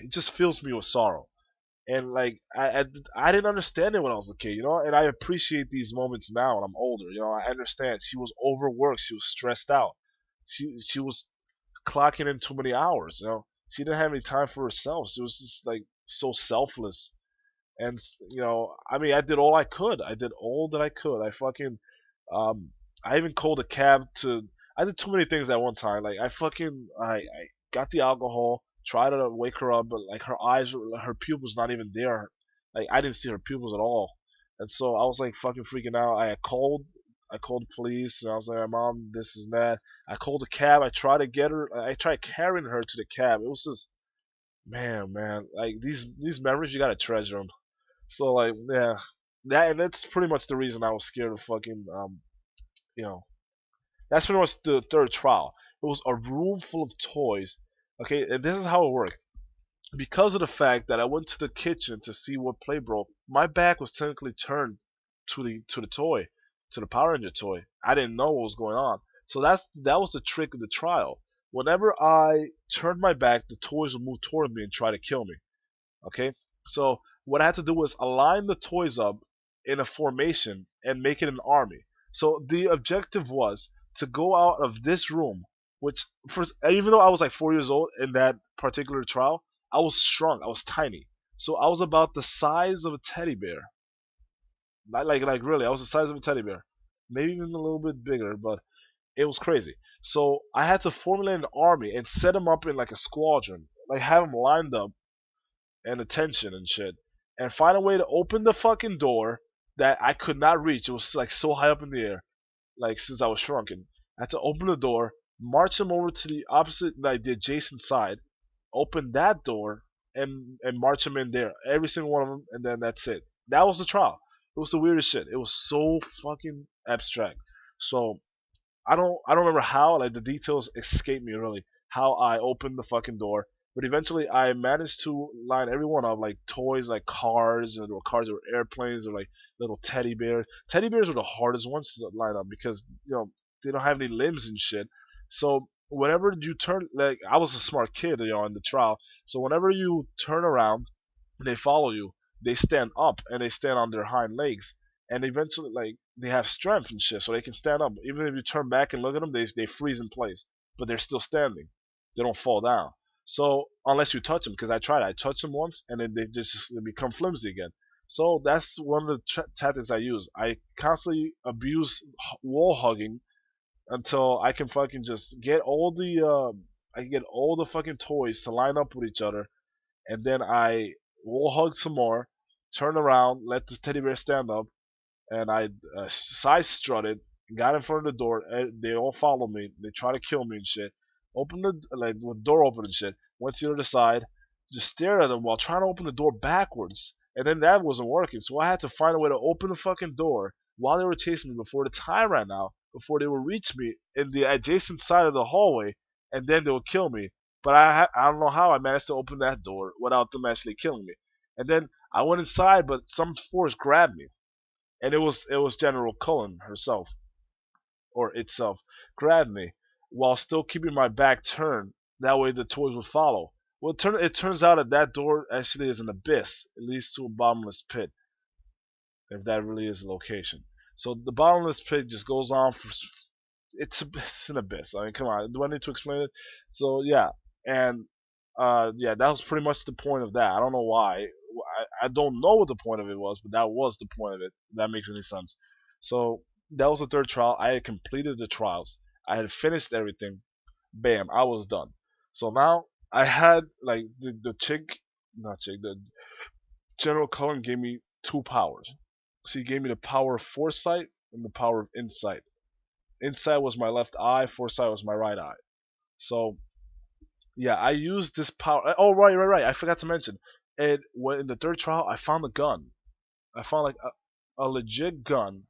just fills me with sorrow. And like I didn't understand it when I was a kid, and I appreciate these moments now when I'm older. I understand she was overworked, she was stressed out, she was clocking in too many hours. She didn't have any time for herself. She was just like so selfless. And I mean, I did all I could. I did all that I could. I fucking um I even called a cab to. I did too many things at one time. Like I got the alcohol, tried to wake her up, but like her pupils not even there. Like I didn't see her pupils at all. And so I was like fucking freaking out. I called the police, and I was like, "Mom, this is that." I called a cab. I tried to get her. I tried carrying her to the cab. It was just, man, like these memories, you gotta treasure them. So like, yeah, that's pretty much the reason I was scared of fucking you know that's pretty much the third trial. It was a room full of toys. Okay, and this is how it worked. Because of the fact that I went to the kitchen to see what play broke, my back was technically turned to the toy, to the Power Ranger toy. I didn't know what was going on. So that was the trick of the trial. Whenever I turned my back, the toys would move toward me and try to kill me. Okay, so what I had to do was align the toys up in a formation and make it an army. So the objective was to go out of this room, which even though I was like 4 years old in that particular trial, I was strong. I was tiny. So I was about the size of a teddy bear. Like really, I was the size of a teddy bear, maybe even a little bit bigger, but it was crazy. So I had to formulate an army and set them up in like a squadron, like have them lined up and attention and shit, and find a way to open the fucking door that I could not reach. It was like so high up in the air, like since I was shrunken. I had to open the door, march them over to the opposite, like the adjacent side, open that door, and march them in there, every single one of them, and then that's it. That was the trial. It was the weirdest shit. It was so fucking abstract. So I don't remember how, like the details escape me really, how I opened the fucking door. But eventually I managed to line every one up, like toys, like cars, and there were cars, there were airplanes, there were like little teddy bears. Teddy bears were the hardest ones to line up because they don't have any limbs and shit. So whenever you turn, like I was a smart kid, in the trial. So whenever you turn around, and they follow you. They stand up and they stand on their hind legs. and eventually like they have strength and shit, so they can stand up. Even if you turn back and look at them, they freeze in place, but they're still standing. They don't fall down. So unless you touch them, because I tried, I touched them once, and then they become flimsy again. So that's one of the tactics I use. I constantly abuse wall hugging until I can fucking just get all the I can get all the fucking toys to line up with each other, and then I wall hug some more, turn around, let the teddy bear stand up, and I side strutted, got in front of the door. They all followed me. They try to kill me and shit. Open the like with the door open and shit. Went to the other side, just stared at them while trying to open the door backwards. And then that wasn't working, so I had to find a way to open the fucking door while they were chasing me before the time ran out, before they would reach me in the adjacent side of the hallway, and then they would kill me. But I don't know how I managed to open that door without them actually killing me. And then I went inside, but some force grabbed me, and it was General Cullen herself or itself grabbed me while still keeping my back turned. That way the toys would follow. Well, it turns out that that door actually is an abyss. It leads to a bottomless pit, if that really is a location. So the bottomless pit just goes on for it's an abyss. I mean, come on, do I need to explain it? So yeah, and yeah, that was pretty much the point of that. I don't know why. I don't know what the point of it was, but that was the point of it. If that makes any sense. So that was the third trial. I had completed the trials. I had finished everything. Bam, I was done. So now I had like the chick, not chick, the General Cullen gave me two powers. She gave me the power of foresight and the power of insight. Insight was my left eye, foresight was my right eye. So yeah, I used this power. Oh right. I forgot to mention. And when in the third trial, I found a gun. I found like a legit gun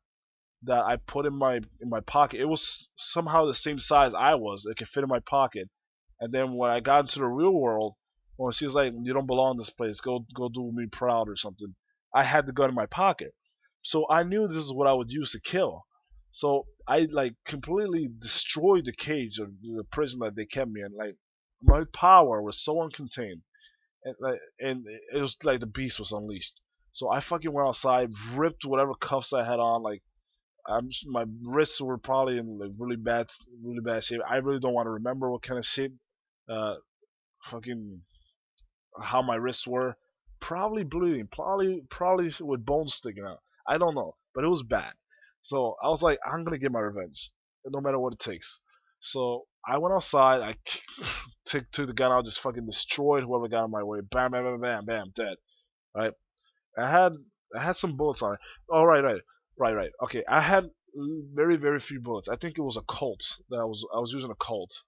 that I put in my pocket. It was somehow the same size I was. It could fit in my pocket. And then when I got into the real world, when she was like, "You don't belong in this place. Go do me proud or something," I had the gun in my pocket, so I knew this is what I would use to kill. So I like completely destroyed the cage or the prison that they kept me in. Like my power was so uncontained, and it was like the beast was unleashed. So I fucking went outside, ripped whatever cuffs I had on, like my wrists were probably in like really bad shape. I really don't want to remember what kind of shape, uh, fucking how my wrists were. Probably bleeding, probably with bones sticking out. I don't know, but it was bad. So I was like, I'm gonna get my revenge, no matter what it takes. So I went outside. I took the gun out, just fucking destroyed whoever got in my way. Bam, bam, bam, bam, bam, dead. Right. I had I had some bullets on it. Oh right. Okay, I had very few bullets. I think it was a Colt that I was using a Colt,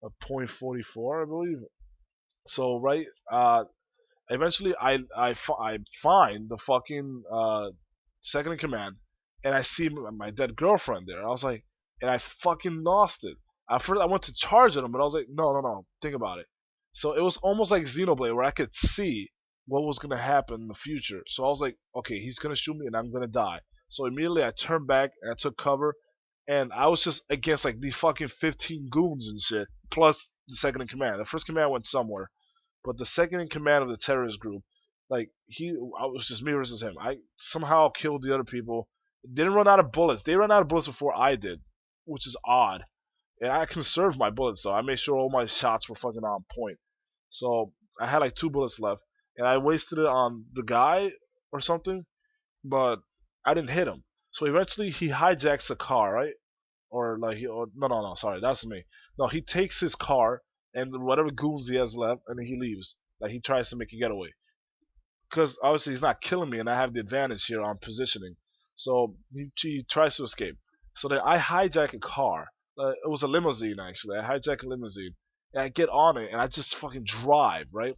a .44, I believe. So right, eventually I find the fucking second in command, and I see my dead girlfriend there. I was like, and I fucking lost it. At first, I went to charge at him, but I was like, no. Think about it. So it was almost like Xenoblade, where I could see what was gonna happen in the future. So I was like, okay, he's gonna shoot me, and I'm gonna die. So immediately I turned back and I took cover, and I was just against like these fucking 15 goons and shit, plus the second in command. The first command went somewhere, but the second in command of the terrorist group, like I was just me versus him. I somehow killed the other people. Didn't run out of bullets. They ran out of bullets before I did, which is odd. And I conserved my bullets, so I made sure all my shots were fucking on point. So I had like two bullets left, and I wasted it on the guy or something, but I didn't hit him. So eventually he hijacks a car, right? Or like no, sorry, that's me. No, he takes his car and whatever goons he has left, and then he leaves. Like he tries to make a getaway, because obviously he's not killing me, and I have the advantage here on positioning. So he tries to escape. So then I hijack a car. It was a limousine actually. I hijack a limousine, and I get on it, and I just fucking drive right.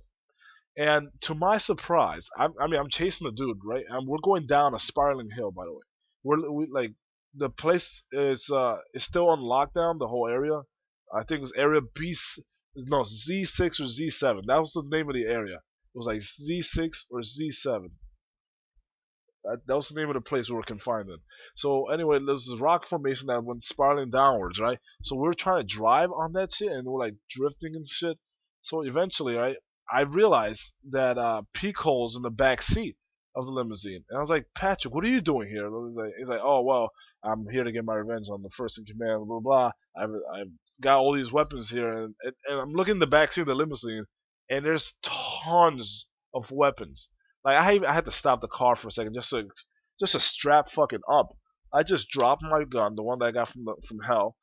And to my surprise, I'm chasing the dude, right? And we're going down a spiraling hill, by the way. We like the place is still on lockdown, the whole area. I think it was area no, Z6 or Z7. That was the name of the area. It was like Z6 or Z7. That was the name of the place we were confined in. So anyway, there's this rock formation that went spiraling downwards, right? So we were trying to drive on that shit, and we're like drifting and shit. So eventually, right, I realized that peak holes in the back seat. of the limousine. And I was like, Patrick, what are you doing here? He's like, oh well, I'm here to get my revenge on the first in command. Blah blah. Blah. I've got all these weapons here, and I'm looking in the backseat of the limousine, and there's tons of weapons. Like I had to stop the car for a second just to strap fucking up. I just dropped my gun, the one that I got from hell,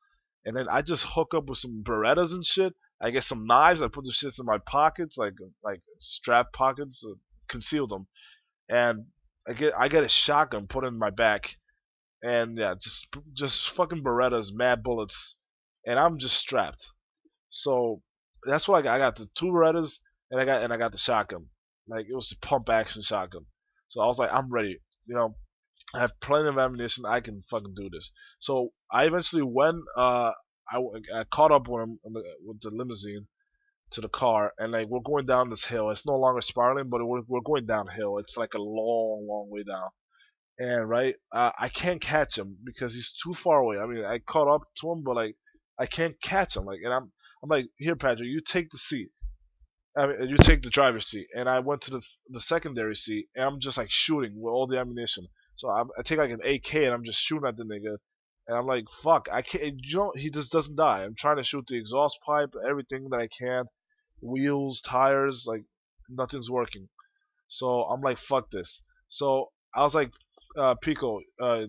and then I just hook up with some Berettas and shit. I get some knives. I put the shits in my pockets, like strap pockets, conceal them, and I get a shotgun put in my back, and yeah, just fucking Berettas, mad bullets, and I'm just strapped. So that's what I got. I got the two Berettas, and I got the shotgun. Like it was a pump action shotgun. So I was like, I'm ready. You know, I have plenty of ammunition. I can fucking do this. So I eventually went. I caught up with him with the limousine to the car, and like we're going down this hill. It's no longer spiraling, but we're going downhill. It's like a long, long way down. And right, I can't catch him because he's too far away. I mean, I caught up to him, but like I can't catch him. Like, and I'm like, here, Patrick, you take the seat. I mean, you take the driver's seat, and I went to the secondary seat, and I'm just like shooting with all the ammunition. So I take like an AK, and I'm just shooting at the nigga, and I'm like, fuck, I can't. You know, he just doesn't die. I'm trying to shoot the exhaust pipe, everything that I can, wheels, tires, like nothing's working. So I'm like, fuck this. So I was like, Pico, I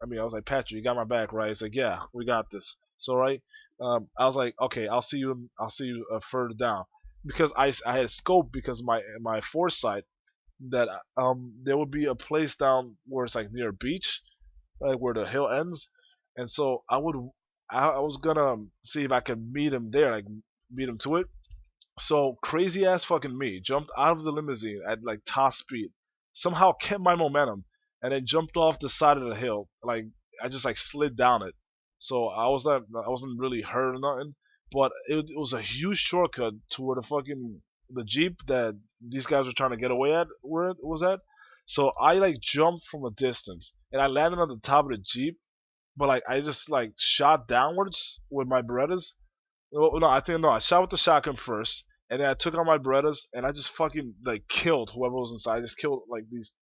was like, Patrick, you got my back, right? He's like, yeah, we got this. So right, I was like, okay, I'll see you further down because I had scoped because my foresight that there would be a place down where it's like near a beach, like where the hill ends, and so I was gonna see if I could meet him there, like meet him to it. So crazy ass fucking me jumped out of the limousine at like top speed, somehow kept my momentum, and then jumped off the side of the hill. Like I just like slid down it. So I wasn't really hurt or nothing, but it was a huge shortcut to where the jeep that these guys were trying to get away at where it was at. So I like jumped from a distance and I landed on the top of the jeep, but like I just like shot downwards with my Berettas. Well, no, I think no. I shot with the shotgun first, and then I took out my Berettas, and I just fucking like killed whoever was inside. I just killed like these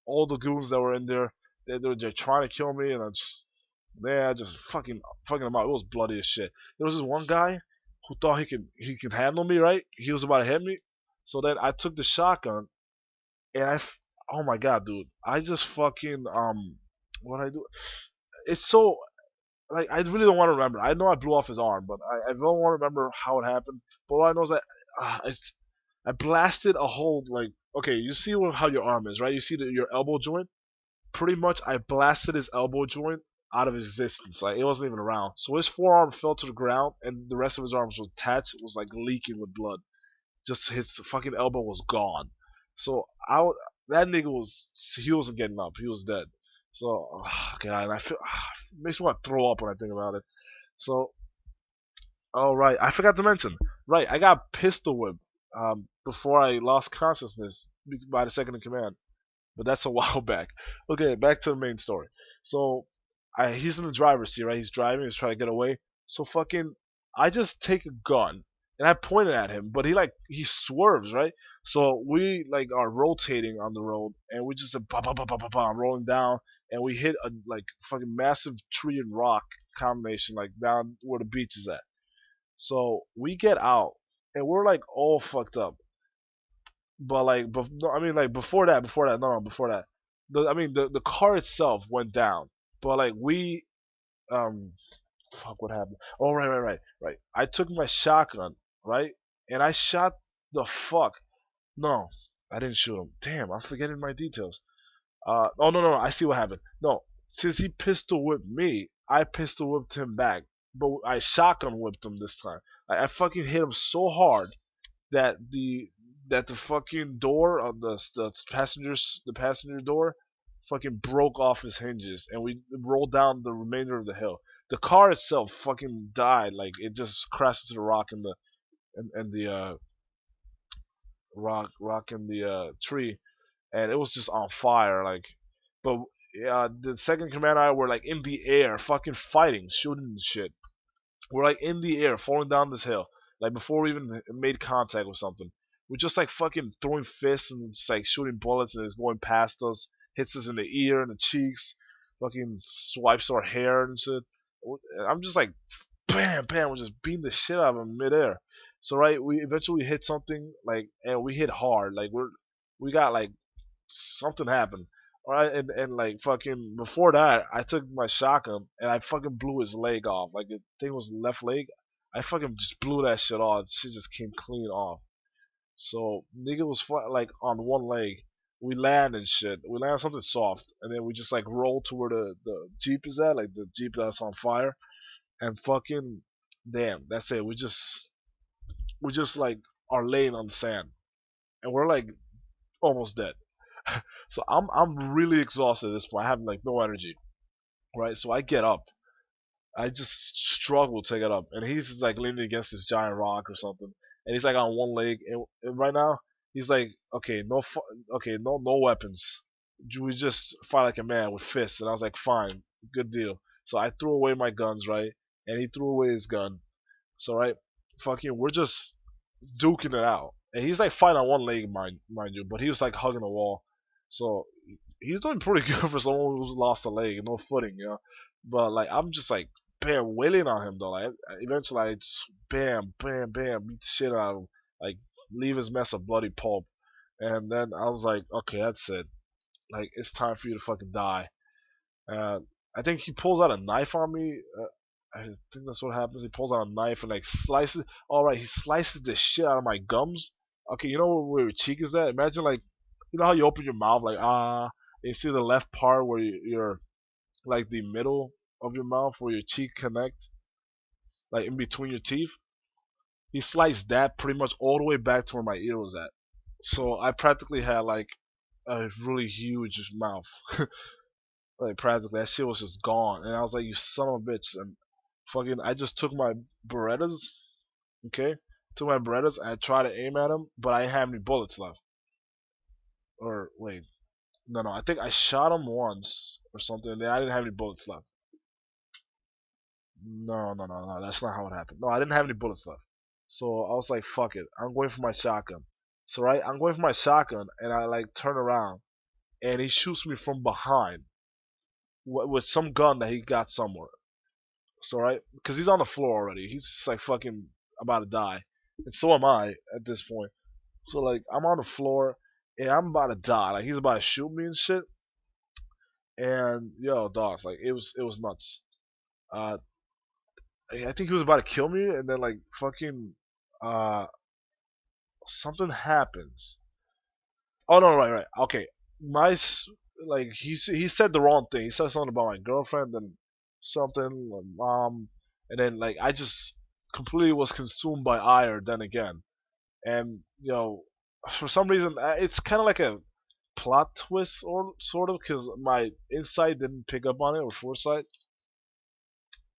all the goons that were in there. They were just trying to kill me, and I just fucking them out. It was bloody as shit. There was this one guy who thought he could handle me, right? He was about to hit me, so then I took the shotgun, and oh my god, dude, I just fucking what I do? It's so like I really don't want to remember. I know I blew off his arm, but I don't want to remember how it happened. But all I know is that I blasted a hole. Like okay, you see how your arm is, right? You see your elbow joint. Pretty much, I blasted his elbow joint out of existence. Like it wasn't even around. So his forearm fell to the ground, and the rest of his arms was attached. It was like leaking with blood. Just his fucking elbow was gone. So that nigga he wasn't getting up. He was dead. So God, I feel it makes me want to throw up when I think about it. So oh right, I forgot to mention. Right, I got pistol whipped before I lost consciousness by the second in command, but that's a while back. Okay, back to the main story. So he's in the driver's seat, right? He's driving. He's trying to get away. So fucking, I just take a gun and I point it at him, but he swerves, right? So we like are rotating on the road, and we just ba ba ba ba ba ba rolling down, and we hit a like fucking massive tree and rock combination, like down where the beach is at. So we get out, and we're like all fucked up. But like, no, I mean, like before that, I mean, the car itself went down, but like um, fuck, what happened? Oh, right. I took my shotgun, right, and I shot the fuck. No, I didn't shoot him. Damn, I'm forgetting my details. Oh no, I see what happened. No, since he pistol whipped me, I pistol whipped him back, but I shotgun whipped him this time. I fucking hit him so hard that the fucking door of the passenger door fucking broke off his hinges, and we rolled down the remainder of the hill. The car itself fucking died, like it just crashed into the rock in the rock in the tree, and it was just on fire. Like, but the second command and I were like in the air, fucking fighting, shooting and shit. We're like in the air, falling down this hill, like before we even made contact with something. we're just like fucking throwing fists and it's like shooting bullets and it's going past us, hits us in the ear and the cheeks, fucking swipes our hair and shit. I'm just like bam, bam, we're just beating the shit out of him midair. So right, we eventually hit something like, and we hit hard. Like we got like something happened. All right, and like fucking before that, I took my shotgun and I fucking blew his leg off. Like the thing was left leg. I fucking just blew that shit off. Shit just came clean off. So nigga was like on one leg. We land and shit. We land on something soft, and then we just like roll to where the jeep is at, like the jeep that's on fire, and fucking damn, that's it. We just like are laying on sand, and we're like almost dead. So I'm really exhausted at this point. I have like no energy, right? So I get up. I just struggle to get up, and he's just like leaning against this giant rock or something, and he's like on one leg, and right now he's like, okay, okay, no weapons. We just fight like a man with fists, and I was like, fine, good deal. So I threw away my guns, right, and he threw away his gun. So right, fucking, we're just duking it out. And he's like fighting on one leg, mind you, but he was like hugging the wall. So he's doing pretty good for someone who's lost a leg, no footing, you know. But like I'm just like bam wailing on him though. Like eventually I just bam, bam, bam, beat the shit out of him, like leave his mess a bloody pulp. And then I was like, okay, that's it. Like it's time for you to fucking die. Uh, I think he pulls out a knife on me. I think that's what happens. He pulls out a knife and like slices. All right, he slices the shit out of my gums. Okay, you know where your cheek is at? Imagine like, you know how you open your mouth like and you see the left part where you're like the middle of your mouth where your cheek connect, like in between your teeth. He sliced that pretty much all the way back to where my ear was at. So I practically had like a really huge mouth. Like practically, that shit was just gone. And I was like, "You son of a bitch!" And fucking, I just took my Berettas, okay, took my Berettas, and I tried to aim at him, but I didn't have any bullets left. Or wait, no, I think I shot him once or something, and then I didn't have any bullets left. No, that's not how it happened. No, I didn't have any bullets left. So I was like, "Fuck it, I'm going for my shotgun." So right, I'm going for my shotgun, and I like turn around, and he shoots me from behind with some gun that he got somewhere. So right, because he's on the floor already. He's just, like fucking about to die, and so am I at this point. So like I'm on the floor and I'm about to die. Like he's about to shoot me and shit. And yo, dogs, like it was nuts. Uh, I think he was about to kill me, and then like fucking uh something happens. Oh no, right, okay. My like he said the wrong thing. He said something about my girlfriend and something, like mom, and then like I just completely was consumed by ire. Then again, and for some reason it's kind of like a plot twist or sort of because my insight didn't pick up on it or foresight.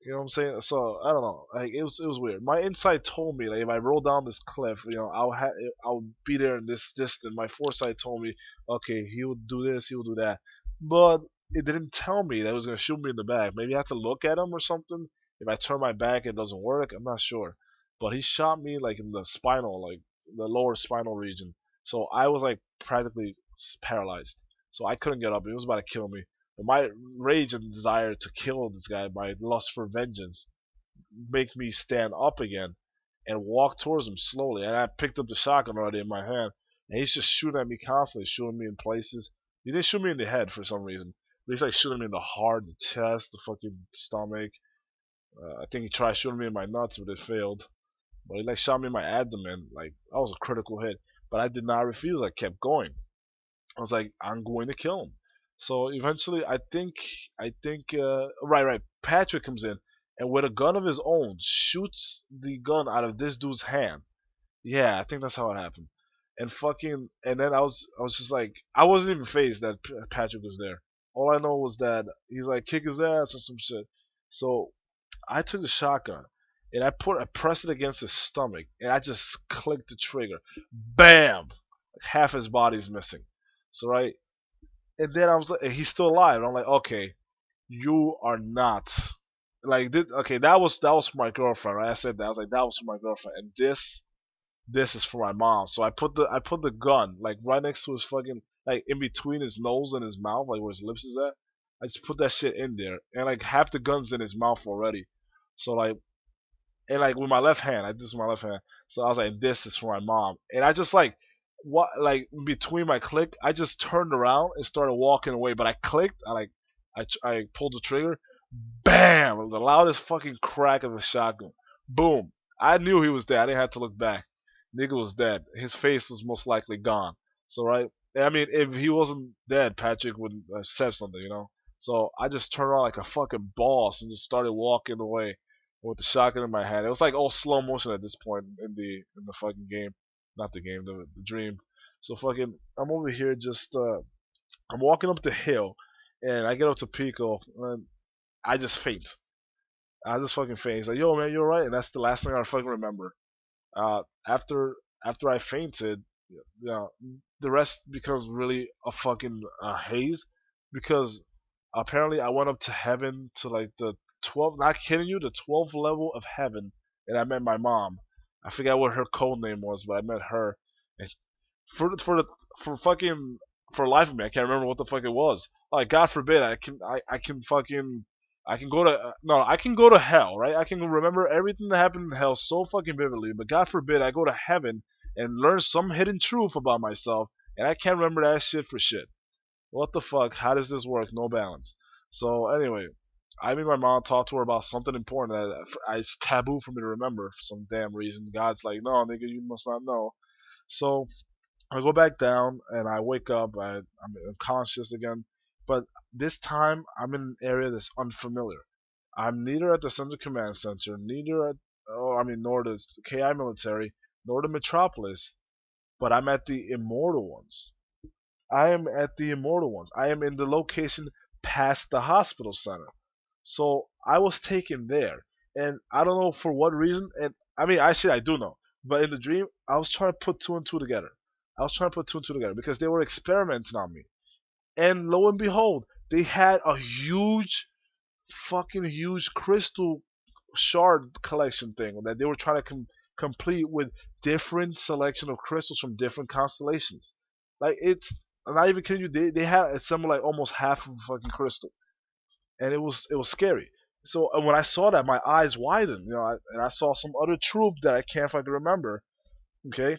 You know what I'm saying? So I don't know. Like it was weird. My insight told me like if I roll down this cliff, I'll be there in this distance. My foresight told me, okay, he will do this, he will do that, but it didn't tell me that it was gonna shoot me in the back. Maybe I have to look at him or something. If I turn my back, it doesn't work. I'm not sure. But he shot me like in the spinal, like the lower spinal region. So I was like practically paralyzed. So I couldn't get up. It was about to kill me. But my rage and desire to kill this guy, my lust for vengeance, make me stand up again and walk towards him slowly. And I picked up the shotgun already in my hand, and he's just shooting at me constantly, shooting me in places. He didn't shoot me in the head for some reason. But he's like shooting me in the heart, the chest, the fucking stomach. I think he tried shooting me in my nuts, but it failed. But he like shot me in my abdomen. Like that was a critical hit. But I did not refuse. I kept going. I was like, I'm going to kill him. So eventually, I think, right. Patrick comes in and with a gun of his own shoots the gun out of this dude's hand. Yeah, I think that's how it happened. And fucking, and then I was just like, I wasn't even phased that Patrick was there. All I know was that he's like kick his ass or some shit. So I took the shotgun and I pressed it against his stomach and I just clicked the trigger. Bam! Half his body's missing. So right, and then I was like, he's still alive. And I'm like, okay, you are not like okay. That was for my girlfriend, right? I said that. I was like, that was for my girlfriend, and this this is for my mom. So I put the gun like right next to his fucking like in between his nose and his mouth, like where his lips is at. I just put that shit in there, and like half the gun's in his mouth already. So like and like with my left hand, I did this with my left hand. So I was like, this is for my mom, and I just like what like between my click, I just turned around and started walking away. But I clicked, I pulled the trigger, bam, the loudest fucking crack of a shotgun, boom. I knew he was dead. I didn't have to look back. Nigga was dead. His face was most likely gone. So right, I mean, if he wasn't dead, Patrick would have said something, you know. So I just turned around like a fucking boss and just started walking away with the shotgun in my hand. It was like all slow motion at this point in the fucking game, not the game, the dream. So fucking, I'm over here just I'm walking up the hill, and I get up to Pico, and I just faint. I just fucking faint. He's like, "Yo, man, you're right," and that's the last thing I fucking remember. After I fainted, you know, the rest becomes really a fucking haze because apparently I went up to heaven to like the 12th, not kidding you, the 12th level of heaven, and I met my mom. I forgot what her code name was, but I met her, and for the for fucking for the life of me, I can't remember what the fuck it was. Like God forbid, I can fucking I can go to no, I can go to hell, right? I can remember everything that happened in hell so fucking vividly, but God forbid I go to heaven and learn some hidden truth about myself, and I can't remember that shit for shit. What the fuck? How does this work? No balance. So anyway, I made my mom talk to her about something important that it's taboo for me to remember for some damn reason. God's like, no, nigga, you must not know. So I go back down and I wake up. I'm conscious again, but this time I'm in an area that's unfamiliar. I'm neither at the Central Command Center, neither at, oh, I mean, nor the KI military, nor the Metropolis, but I'm at the Immortal Ones. I am at the Immortal Ones. I am in the location past the hospital center. So I was taken there, and I don't know for what reason. And I mean, actually, I do know. But in the dream, I was trying to put two and two together. I was trying to put two and two together because they were experimenting on me. And lo and behold, they had a fucking huge crystal shard collection thing that they were trying to complete with different selection of crystals from different constellations. Like it's I'm not even kidding you. They had assembled like almost half of a fucking crystal, and it was scary. So when I saw that, my eyes widened, you know, and I saw some other troop that I can't fucking remember. Okay,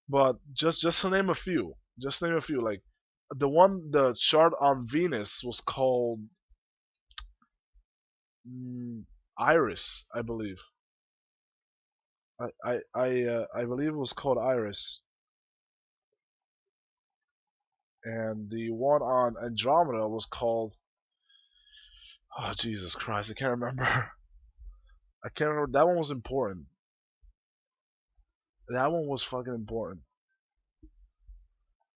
but just to name a few, just to name a few, like the shard on Venus was called mm, Iris, I believe. I believe it was called Iris, and the one on Andromeda was called. Oh Jesus Christ, I can't remember. I can't remember. That one was important. That one was fucking important.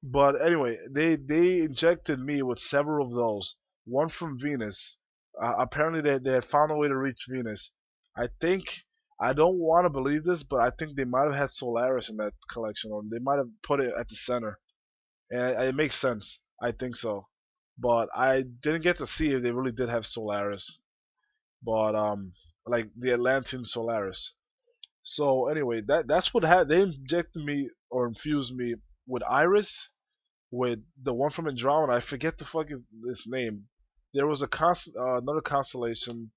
But anyway, they injected me with several of those. One from Venus. Apparently, they had found a way to reach Venus. I think I don't want to believe this, but I think they might have had Solaris in that collection, or they might have put it at the center, and it makes sense. I think so, but I didn't get to see if they really did have Solaris, but like the Atlantean Solaris. So anyway, that's what had they injected me or infused me with Iris, with the one from Andromeda. I forget the fucking its name. There was another constellation.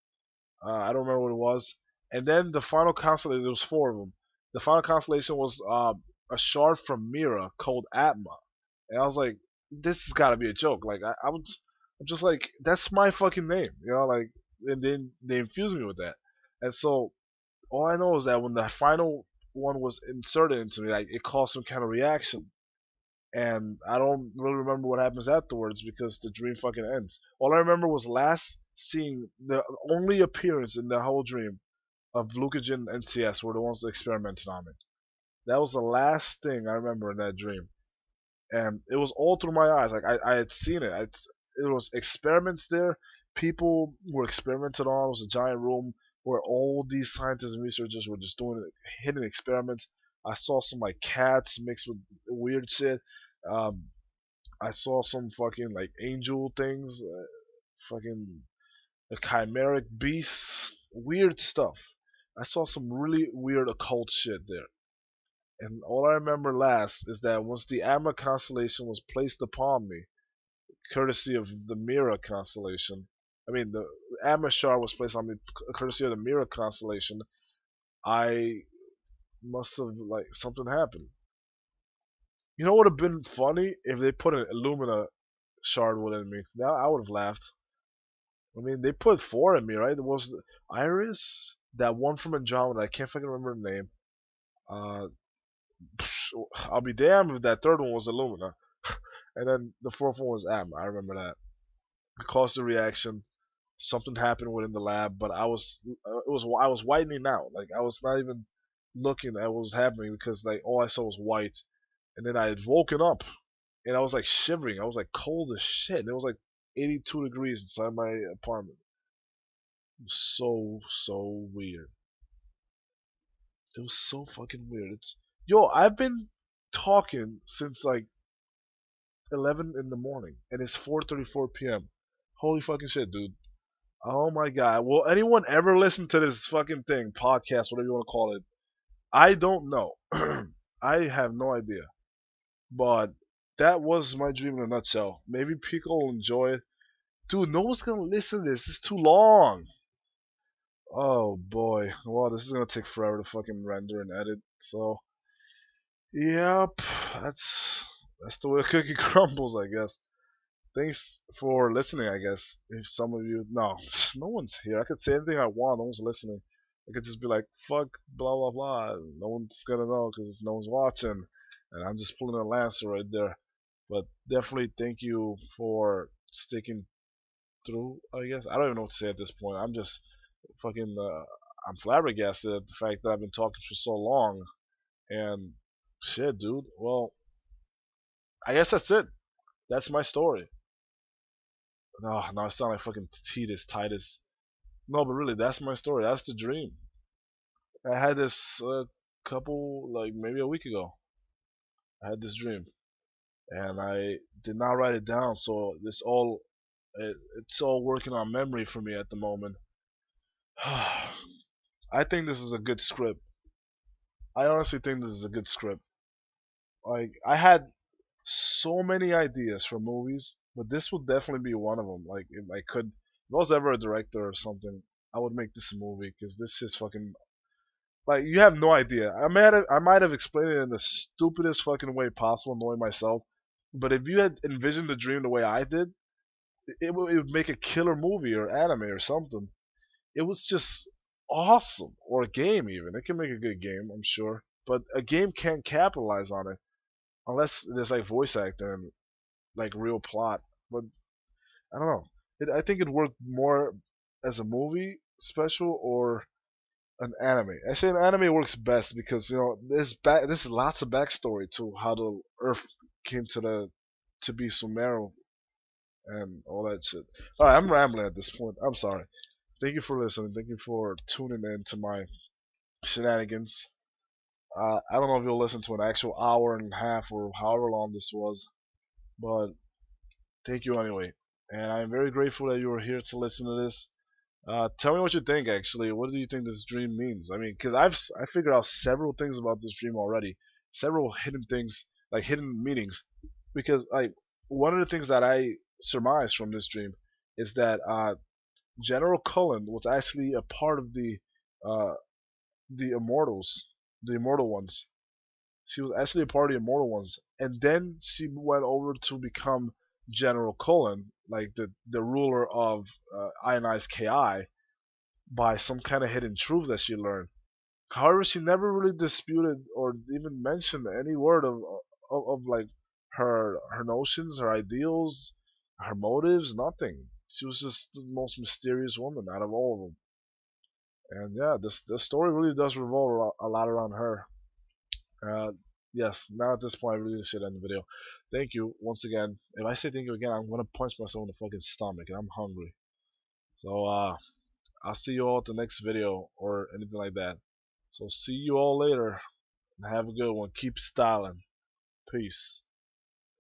I don't remember what it was. And then the final constellation. There was four of them. The final constellation was a shard from Mira called Atma. And I was like, this has got to be a joke. Like I'm just like, that's my fucking name, you know. Like, and then they infused me with that. And so all I know is that when the final one was inserted into me, like it caused some kind of reaction, and I don't really remember what happens afterwards because the dream fucking ends. All I remember was last seeing the only appearance in the whole dream of Lukagen and NCS were the ones that experimented on me. That was the last thing I remember in that dream, and it was all through my eyes. Like I had seen it. It was experiments there. People were experimented on. It was a giant room where all these scientists and researchers were just doing hidden experiments. I saw some like cats mixed with weird shit. Um, I saw some fucking like angel things, fucking chimeric beasts, weird stuff. I saw some really weird occult shit there, And all I remember last is that once the Amma constellation was placed upon me, courtesy of the Mira constellation, I mean the Amma shard was placed on me courtesy of the Mira constellation. I must have like something happened. You know what would have been funny if they put an Illumina shard within me. That I would have laughed. I mean, they put four in me, right? There was Iris, that one from Andromeda. I can't fucking remember the name. Uh, I'll be damned if that third one was Illumina, and then the fourth one was Am. I remember that. It caused a reaction. Something happened within the lab, but I was whitening out. Like I was not even looking at what was happening because like all I saw was white, and then I had woken up and I was like shivering. I was like cold as shit. And it was like 82 degrees inside my apartment. It was so weird. It was so fucking weird. Yo, I've been talking since like 11 in the morning, and it's 4:34 p.m. Holy fucking shit, dude. Oh my god. Will anyone ever listen to this fucking thing, podcast, whatever you want to call it? I don't know. I have no idea. But that was my dream in a nutshell. Maybe people will enjoy it. Dude, no one's gonna listen to this. It's too long. Oh boy. Well, this is gonna take forever to fucking render and edit. So, yep. That's the way a cookie crumbles, I guess. Thanks for listening, I guess. If some of you, no, no one's here. I could say anything I want. No one's listening. I could just be like, fuck, blah, blah, blah. No one's gonna know because no one's watching. And I'm just pulling a lancer right there. But definitely thank you for sticking through, I guess. I don't even know what to say at this point. I'm just fucking, I'm flabbergasted at the fact that I've been talking for so long. And shit, dude. Well, I guess that's it. That's my story. No, no, I sound like fucking Titus. No, but really, that's my story. That's the dream. I had this couple, like maybe a week ago. I had this dream, and I did not write it down. So it's all working on memory for me at the moment. I think this is a good script. I honestly think this is a good script. Like I had so many ideas for movies, but this would definitely be one of them. Like if I was ever a director or something, I would make this a movie because this is fucking like you have no idea. I might have explained it in the stupidest fucking way possible, knowing myself. But if you had envisioned the dream the way I did, it would make a killer movie or anime or something. It was just awesome, or a game even. It can make a good game, I'm sure. But a game can't capitalize on it unless there's like voice acting and like real plot. But I don't know. I think it worked more as a movie special or an anime. Actually, an anime works best because there's lots of backstory to how the Earth came to be Sumeru and all that shit. All right, I'm rambling at this point. I'm sorry. Thank you for listening. Thank you for tuning in to my shenanigans. I don't know if you'll listen to an actual hour and a half or however long this was, but thank you anyway. And I'm very grateful that you were here to listen to this. Tell me what you think. Actually, what do you think this dream means? I mean, because I figured out several things about this dream already, several hidden things, like hidden meanings. Because like one of the things that I surmised from this dream is that General Cullen was actually a part of uh, the Immortals, the Immortal Ones. She was actually a part of the Immortal Ones, and then she went over to become General Cullen, like the ruler of Ionized KI, by some kind of hidden truth that she learned. However, she never really disputed or even mentioned any word of like her notions, her ideals, her motives, nothing. She was just the most mysterious woman out of all of them. And yeah, this story really does revolve a lot around her. Uh, yes, now at this point, I really should end the video. Thank you once again. If I say thank you again, I'm gonna punch myself in the fucking stomach, and I'm hungry. So I'll see you all at the next video or anything like that. So see you all later and have a good one. Keep styling. Peace.